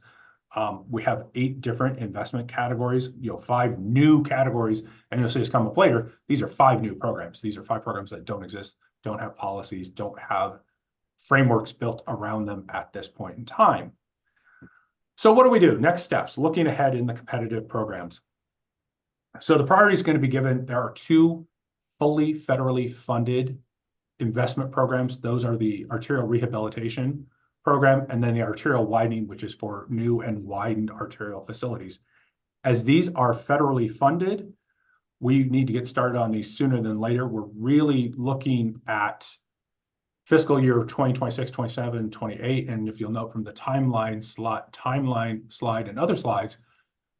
We have 8 different investment categories, 5 new categories, and you'll see this come up later. These are 5 new programs. These are 5 programs that don't exist, don't have policies, don't have frameworks built around them at this point in time. So what do we do? Next steps, looking ahead in the competitive programs. So the priority is going to be given, there are 2 fully federally funded investment programs. Those are the arterial rehabilitation program and then the arterial widening, which is for new and widened arterial facilities. As these are federally funded, we need to get started on these sooner than later. We're really looking at fiscal year 2026, 27, 28. And if you'll note from the timeline slide and other slides,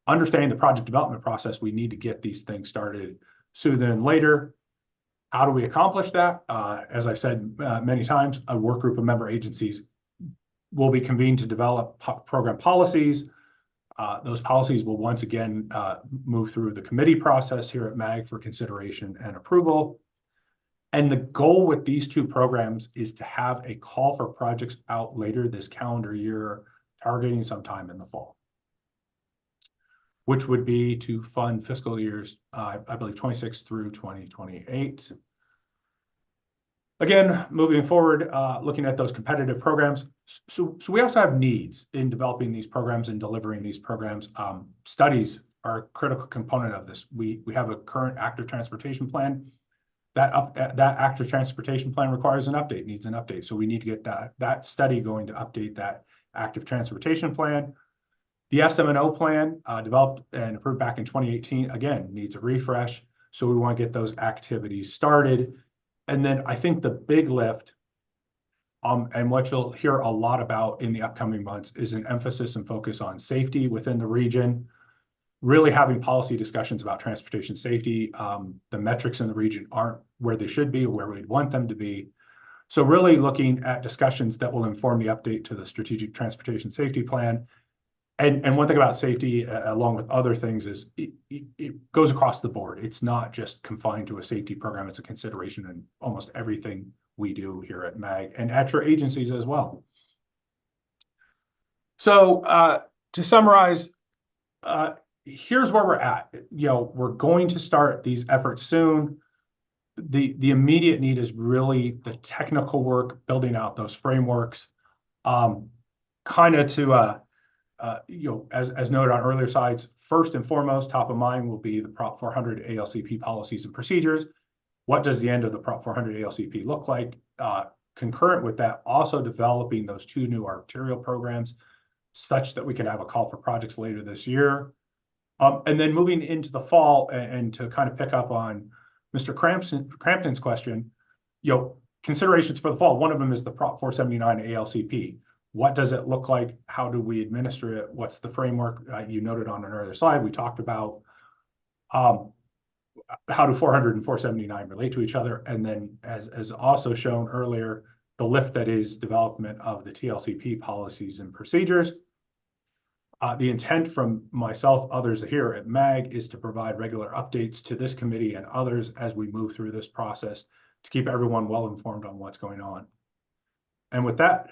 understanding the project development process, we need to get these things started sooner than later. How do we accomplish that? As I've said many times, a work group of member agencies will be convened to develop program policies. Those policies will once again move through the committee process here at MAG for consideration and approval. And the goal with these 2 programs is to have a call for projects out later this calendar year, targeting sometime in the fall, which would be to fund fiscal years, I believe, 26 through 2028. Again, moving forward, looking at those competitive programs. So we also have needs in developing these programs and delivering these programs. Studies are a critical component of this. We have a current active transportation plan. That active transportation plan requires an update, needs an update. So we need to get that study going to update that active transportation plan. The SM&O plan, developed and approved back in 2018, again, needs a refresh. So we want to get those activities started. And then I think the big lift, and what you'll hear a lot about in the upcoming months, is an emphasis and focus on safety within the region, really having policy discussions about transportation safety. The metrics in the region aren't where they should be or where we'd want them to be. So really looking at discussions that will inform the update to the Strategic Transportation Safety Plan. And one thing about safety, along with other things, is it goes across the board. It's not just confined to a safety program. It's a consideration in almost everything we do here at MAG and at your agencies as well. So to summarize, here's where we're at. We're going to start these efforts soon. The immediate need is really the technical work, building out those frameworks, kind of to as noted on earlier slides, first and foremost, top of mind will be the Prop 400 ALCP policies and procedures. What does the end of the Prop 400 ALCP look like? Concurrent with that, also developing those 2 new arterial programs, such that we can have a call for projects later this year. And then moving into the fall and to kind of pick up on Mr. Crampton's question, considerations for the fall, one of them is the Prop 479 ALCP. What does it look like? How do we administer it? What's the framework? You noted on another slide, we talked about how do 400 and 479 relate to each other? And then as also shown earlier, the lift that is development of the TLCP policies and procedures. The intent from myself, others here at MAG, is to provide regular updates to this committee and others as we move through this process to keep everyone well informed on what's going on. And with that,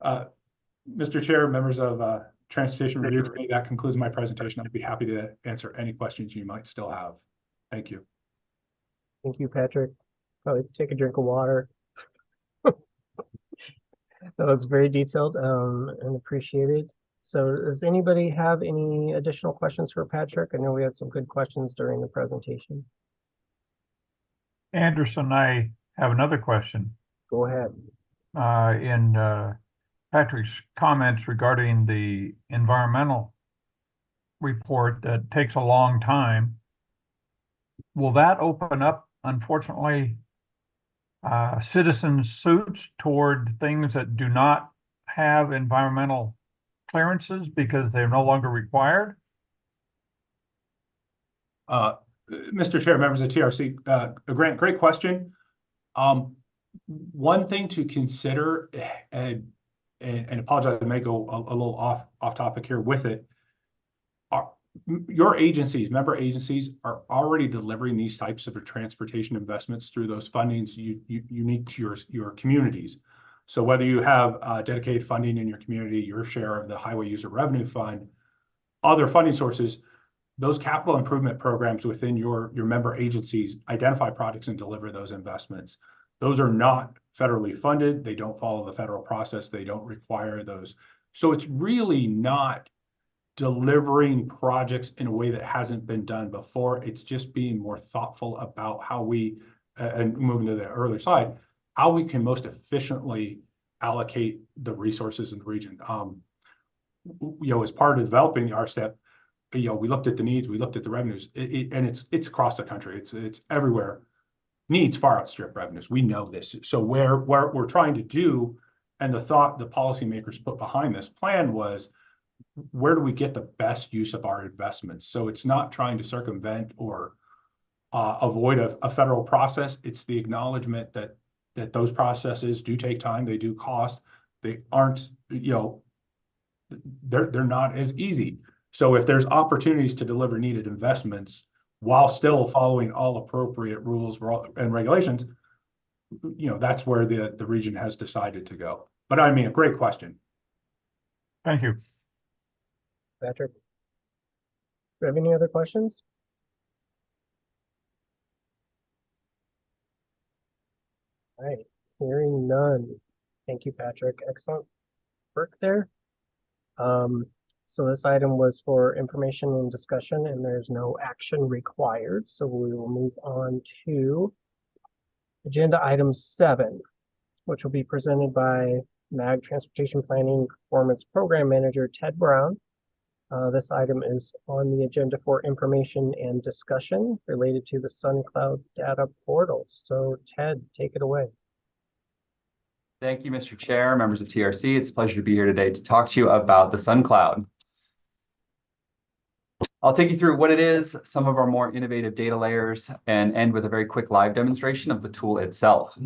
Mr. Chair, members of Transportation Review Committee, that concludes my presentation. I'd be happy to answer any questions you might still have. Thank you. Thank you, Patrick. Probably take a drink of water. That was very detailed and appreciated. So does anybody have any additional questions for Patrick? I know we had some good questions during the presentation. Anderson, I have another question. Go ahead. In Patrick's comments regarding the environmental report that takes a long time, will that open up, unfortunately, citizen suits toward things that do not have environmental clearances because they're no longer required? Mr. Chair, members of TRC, Grant, great question. One thing to consider, and apologize, I may go a little off topic here with it. Your agencies, member agencies, are already delivering these types of transportation investments through those fundings unique to your communities. So whether you have dedicated funding in your community, your share of the Highway User Revenue Fund, other funding sources, those capital improvement programs within your member agencies identify projects and deliver those investments. Those are not federally funded. They don't follow the federal process. They don't require those. So it's really not delivering projects in a way that hasn't been done before. It's just being more thoughtful about how we, and moving to the earlier slide, how we can most efficiently allocate the resources in the region. As part of developing the RSTEP, we looked at the needs, we looked at the revenues, and it's across the country. It's everywhere. Needs far outstrip revenues. We know this. So where we're trying to do, and the thought the policymakers put behind this plan was, where do we get the best use of our investments? So it's not trying to circumvent or avoid a federal process. It's the acknowledgement that those processes do take time. They do cost. They aren't, they're not as easy. So if there's opportunities to deliver needed investments while still following all appropriate rules and regulations, that's where the region has decided to go. But I mean, a great question. Thank you. Patrick, do you have any other questions? All right, hearing none. Thank you, Patrick. Excellent work there. So this item was for information and discussion, and there's no action required. So we will move on to agenda item 7, which will be presented by MAG Transportation Planning Performance Program Manager Ted Brown. This item is on the agenda for information and discussion related to the SunCloud data portal. So Ted, take it away. Thank you, Mr. Chair, members of TRC. It's a pleasure to be here today to talk to you about the SunCloud. I'll take you through what it is, some of our more innovative data layers, and end with a very quick live demonstration of the tool itself.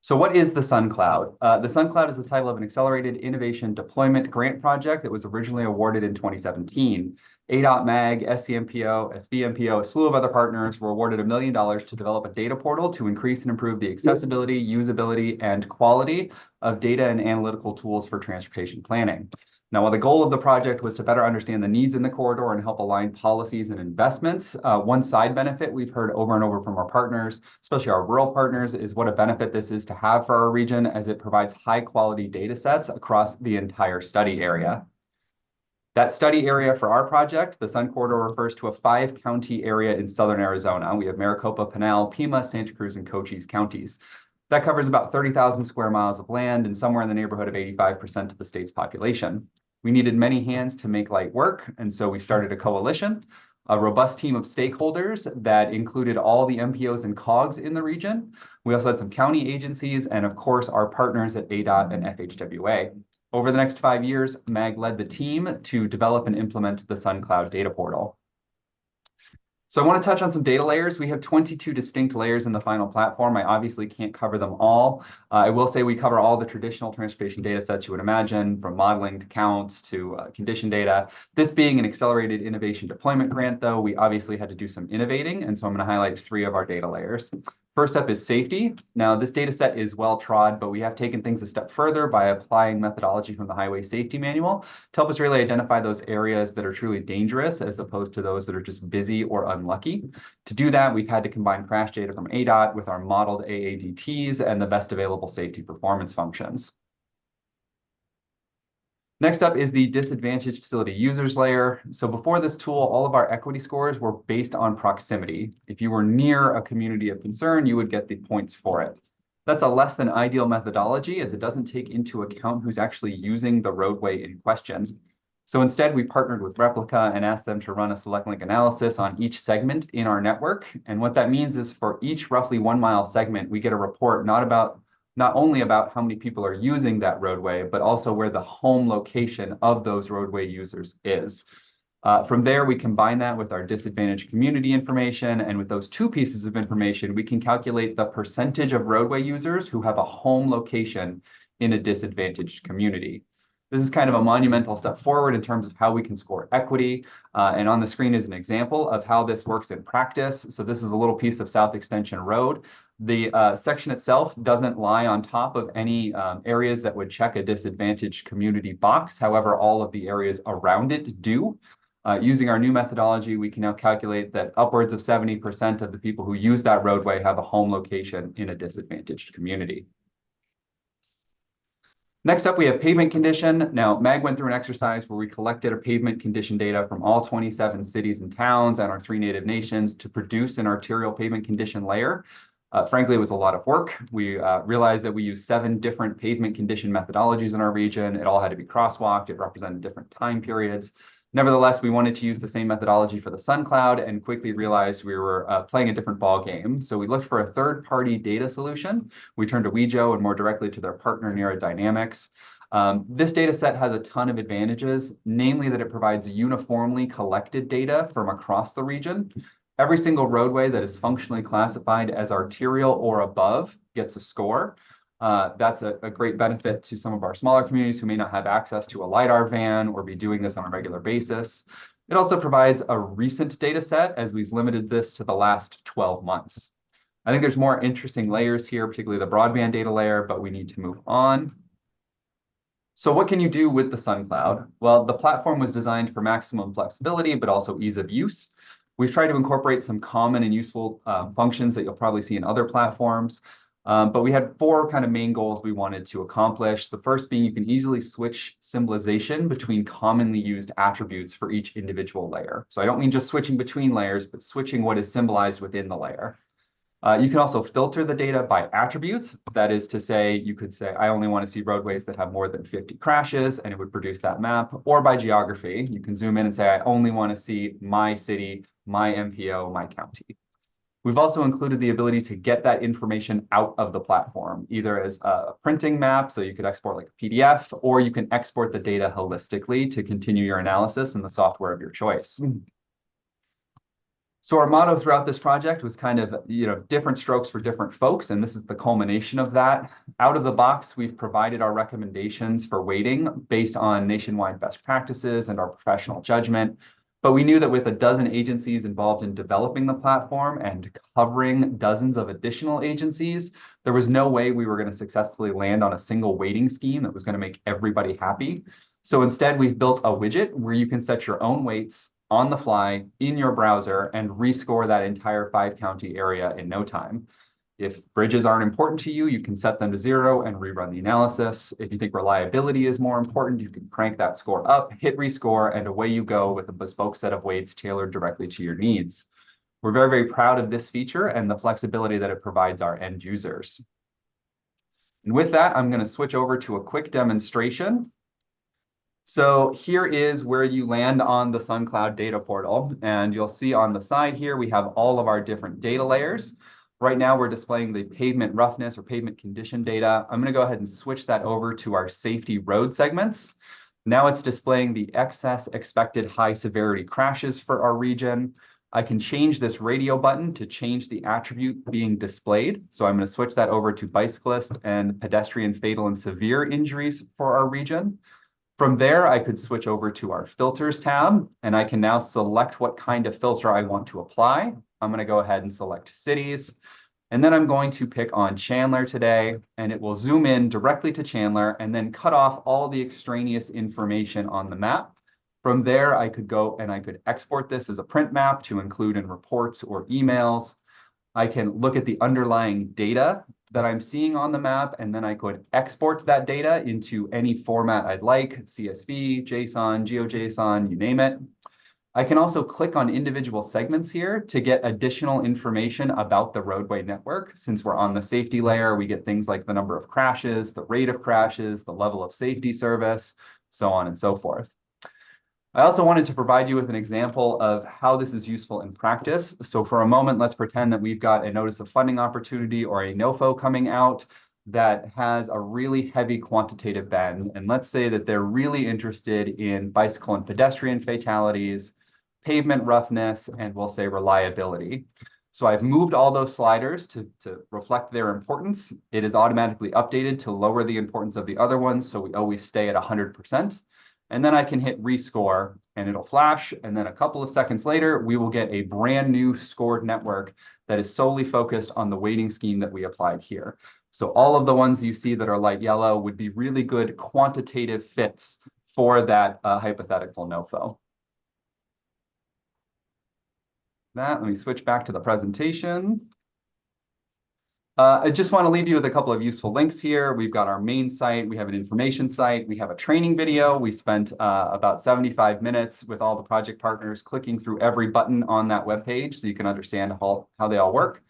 So what is the SunCloud? The SunCloud is the title of an accelerated innovation deployment grant project that was originally awarded in 2017. ADOT MAG, SCMPO, SVMPO, a slew of other partners were awarded $1 million to develop a data portal to increase and improve the accessibility, usability, and quality of data and analytical tools for transportation planning. Now, while the goal of the project was to better understand the needs in the corridor and help align policies and investments, one side benefit we've heard over and over from our partners, especially our rural partners, is what a benefit this is to have for our region, as it provides high-quality data sets across the entire study area. That study area for our project, the Sun Corridor, refers to a 5-county area in southern Arizona. We have Maricopa, Pinal, Pima, Santa Cruz, and Cochise counties. That covers about 30,000 square miles of land and somewhere in the neighborhood of 85% of the state's population. We needed many hands to make light work, and so we started a coalition, a robust team of stakeholders that included all the MPOs and COGs in the region. We also had some county agencies and, of course, our partners at ADOT and FHWA. Over the next 5 years, MAG led the team to develop and implement the SunCloud data portal. So I want to touch on some data layers. We have 22 distinct layers in the final platform. I obviously can't cover them all. I will say we cover all the traditional transportation data sets you would imagine, from modeling to counts to condition data. This being an accelerated innovation deployment grant, though, we obviously had to do some innovating, and so I'm going to highlight 3 of our data layers. First up is safety. Now, this data set is well trod, but we have taken things a step further by applying methodology from the Highway Safety Manual to help us really identify those areas that are truly dangerous as opposed to those that are just busy or unlucky. To do that, we've had to combine crash data from ADOT with our modeled AADTs and the best available safety performance functions. Next up is the disadvantaged facility users layer. So before this tool, all of our equity scores were based on proximity. If you were near a community of concern, you would get the points for it. That's a less than ideal methodology as it doesn't take into account who's actually using the roadway in question. So instead, we partnered with Replica and asked them to run a select link analysis on each segment in our network. And what that means is for each roughly 1 mile segment, we get a report not only about how many people are using that roadway, but also where the home location of those roadway users is. From there, we combine that with our disadvantaged community information, and with those 2 pieces of information, we can calculate the percentage of roadway users who have a home location in a disadvantaged community. This is kind of a monumental step forward in terms of how we can score equity. And on the screen is an example of how this works in practice. So this is a little piece of South Extension Road. The section itself doesn't lie on top of any areas that would check a disadvantaged community box. However, all of the areas around it do. Using our new methodology, we can now calculate that upwards of 70% of the people who use that roadway have a home location in a disadvantaged community. Next up, we have pavement condition. Now, MAG went through an exercise where we collected a pavement condition data from all 27 cities and towns and our 3 native nations to produce an arterial pavement condition layer. Frankly, it was a lot of work. We realized that we used 7 different pavement condition methodologies in our region. It all had to be crosswalked. It represented different time periods. Nevertheless, we wanted to use the same methodology for the SunCloud and quickly realized we were playing a different ball game. So we looked for a third-party data solution. We turned to Wejo and more directly to their partner, Nera Dynamics. This data set has a ton of advantages, namely that it provides uniformly collected data from across the region. Every single roadway that is functionally classified as arterial or above gets a score. That's a great benefit to some of our smaller communities who may not have access to a LiDAR van or be doing this on a regular basis. It also provides a recent data set as we've limited this to the last 12 months. I think there's more interesting layers here, particularly the broadband data layer, but we need to move on. So what can you do with the SunCloud? Well, the platform was designed for maximum flexibility, but also ease of use. We've tried to incorporate some common and useful functions that you'll probably see in other platforms. But we had 4 kind of main goals we wanted to accomplish. The first being you can easily switch symbolization between commonly used attributes for each individual layer. So I don't mean just switching between layers, but switching what is symbolized within the layer. You can also filter the data by attributes. That is to say, you could say, I only want to see roadways that have more than 50 crashes, and it would produce that map. Or by geography, you can zoom in and say, I only want to see my city, my MPO, my county. We've also included the ability to get that information out of the platform, either as a printing map, so you could export like a PDF, or you can export the data holistically to continue your analysis in the software of your choice. So our motto throughout this project was kind of, different strokes for different folks, and this is the culmination of that. Out of the box, we've provided our recommendations for weighting based on nationwide best practices and our professional judgment. But we knew that with a dozen agencies involved in developing the platform and covering dozens of additional agencies, there was no way we were going to successfully land on a single weighting scheme that was going to make everybody happy. So instead, we've built a widget where you can set your own weights on the fly in your browser and rescore that entire 5-county area in no time. If bridges aren't important to you, you can set them to 0 and rerun the analysis. If you think reliability is more important, you can crank that score up, hit rescore, and away you go with a bespoke set of weights tailored directly to your needs. We're very, very proud of this feature and the flexibility that it provides our end users. And with that, I'm going to switch over to a quick demonstration. So here is where you land on the SunCloud data portal. And you'll see on the side here, we have all of our different data layers. Right now, we're displaying the pavement roughness or pavement condition data. I'm going to go ahead and switch that over to our safety road segments. Now it's displaying the excess expected high severity crashes for our region. I can change this radio button to change the attribute being displayed. So I'm going to switch that over to bicyclist and pedestrian fatal and severe injuries for our region. From there, I could switch over to our filters tab, and I can now select what kind of filter I want to apply. I'm going to go ahead and select cities. And then I'm going to pick on Chandler today, and it will zoom in directly to Chandler and then cut off all the extraneous information on the map. From there, I could go and I could export this as a print map to include in reports or emails. I can look at the underlying data that I'm seeing on the map, and then I could export that data into any format I'd like, CSV, JSON, GeoJSON, you name it. I can also click on individual segments here to get additional information about the roadway network. Since we're on the safety layer, we get things like the number of crashes, the rate of crashes, the level of safety service, so on and so forth. I also wanted to provide you with an example of how this is useful in practice. So for a moment, let's pretend that we've got a notice of funding opportunity or a NOFO coming out that has a really heavy quantitative bend. And let's say that they're really interested in bicycle and pedestrian fatalities, pavement roughness, and we'll say reliability. So I've moved all those sliders to reflect their importance. It is automatically updated to lower the importance of the other ones, so we always stay at 100%. And then I can hit rescore and it'll flash. And then a couple of seconds later, we will get a brand new scored network that is solely focused on the weighting scheme that we applied here. So all of the ones you see that are light yellow would be really good quantitative fits for that hypothetical NOFO. Let me switch back to the presentation. I just want to leave you with a couple of useful links here. We've got our main site, we have an information site, we have a training video. We spent about 75 minutes with all the project partners clicking through every button on that webpage so you can understand how they all work.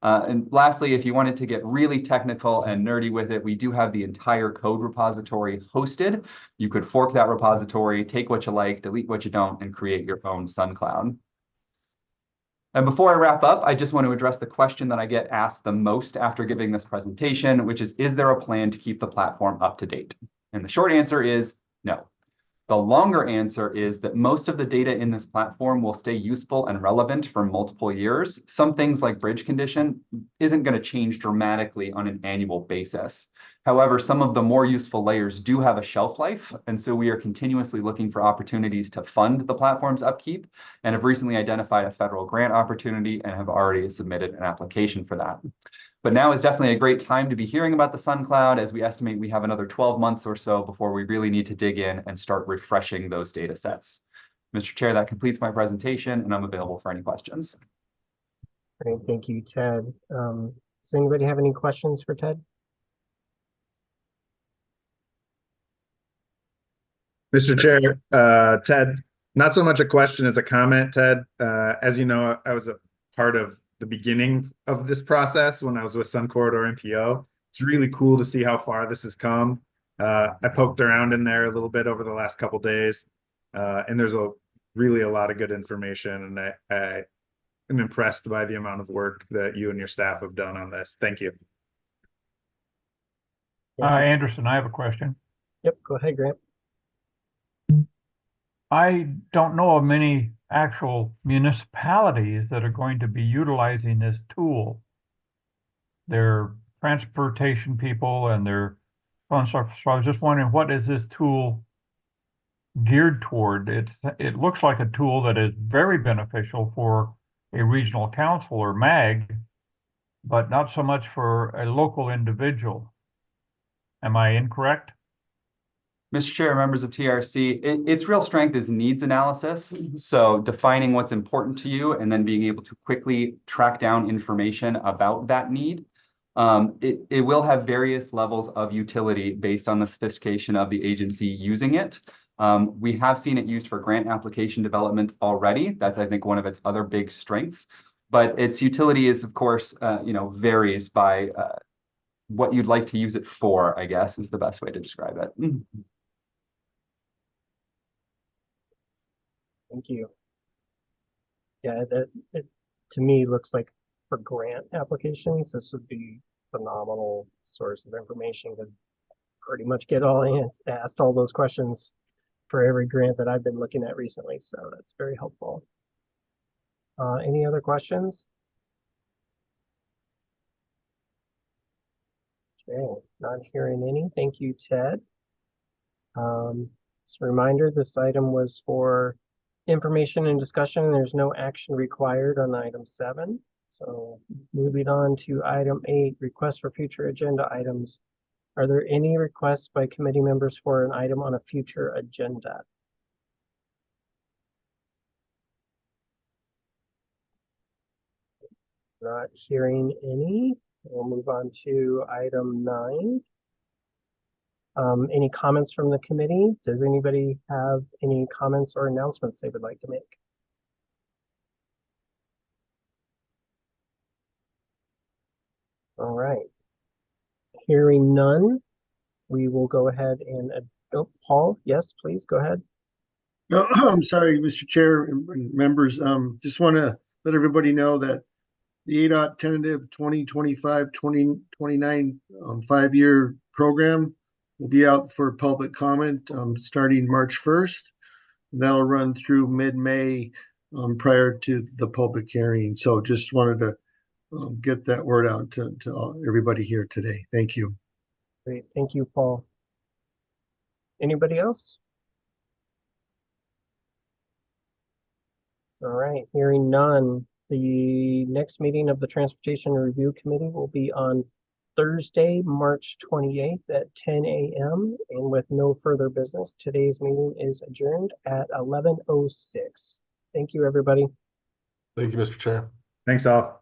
And lastly, if you wanted to get really technical and nerdy with it, we do have the entire code repository hosted. You could fork that repository, take what you like, delete what you don't, and create your own SunCloud. And before I wrap up, I just want to address the question that I get asked the most after giving this presentation, which is there a plan to keep the platform up to date? And the short answer is no. The longer answer is that most of the data in this platform will stay useful and relevant for multiple years. Some things like bridge condition isn't going to change dramatically on an annual basis. However, some of the more useful layers do have a shelf life, and so we are continuously looking for opportunities to fund the platform's upkeep and have recently identified a federal grant opportunity and have already submitted an application for that. But now is definitely a great time to be hearing about the SunCloud, as we estimate we have another 12 months or so before we really need to dig in and start refreshing those data sets. Mr. Chair, that completes my presentation, and I'm available for any questions. Great, thank you, Ted. Does anybody have any questions for Ted? Mr. Chair, Ted, not so much a question as a comment, Ted. As you know, I was a part of the beginning of this process when I was with Sun Corridor NPO. It's really cool to see how far this has come. I poked around in there a little bit over the last couple days, and there's really a lot of good information, and I am impressed by the amount of work that you and your staff have done on this. Thank you. Anderson, I have a question. Yep, go ahead, Grant. I don't know of many actual municipalities that are going to be utilizing this tool. They're transportation people and they're fun stuff. So I was just wondering, what is this tool geared toward? It looks like a tool that is very beneficial for a regional council or MAG, but not so much for a local individual. Am I incorrect? Mr. Chair, members of TRC, its real strength is needs analysis. So defining what's important to you and then being able to quickly track down information about that need. It will have various levels of utility based on the sophistication of the agency using it. We have seen it used for grant application development already. That's, I think, one of its other big strengths. But its utility is, of course, varies by what you'd like to use it for, I guess, is the best way to describe it. Thank you. Yeah, it to me looks like for grant applications, this would be phenomenal source of information because pretty much get asked all those questions for every grant that I've been looking at recently. So that's very helpful. Any other questions? Okay, not hearing any. Thank you, Ted. Just a reminder, this item was for information and discussion. There's no action required on item 7. So moving on to item 8, request for future agenda items. Are there any requests by committee members for an item on a future agenda? Not hearing any. We'll move on to item 9. Any comments from the committee? Does anybody have any comments or announcements they would like to make? All right. Hearing none, we will go ahead and, oh, Paul, yes, please go ahead. No, I'm sorry, Mr. Chair and members. Just want to let everybody know that the ADOT tentative 2025-2029 5-year program will be out for public comment starting March 1st. That'll run through mid-May prior to the public hearing. So just wanted to get that word out to everybody here today. Thank you. Great, thank you, Paul. Anybody else? All right, hearing none. The next meeting of the Transportation Review Committee will be on Thursday, March 28th at 10 a.m. And with no further business, today's meeting is adjourned at 11:06. Thank you, everybody. Thank you, Mr. Chair. Thanks all.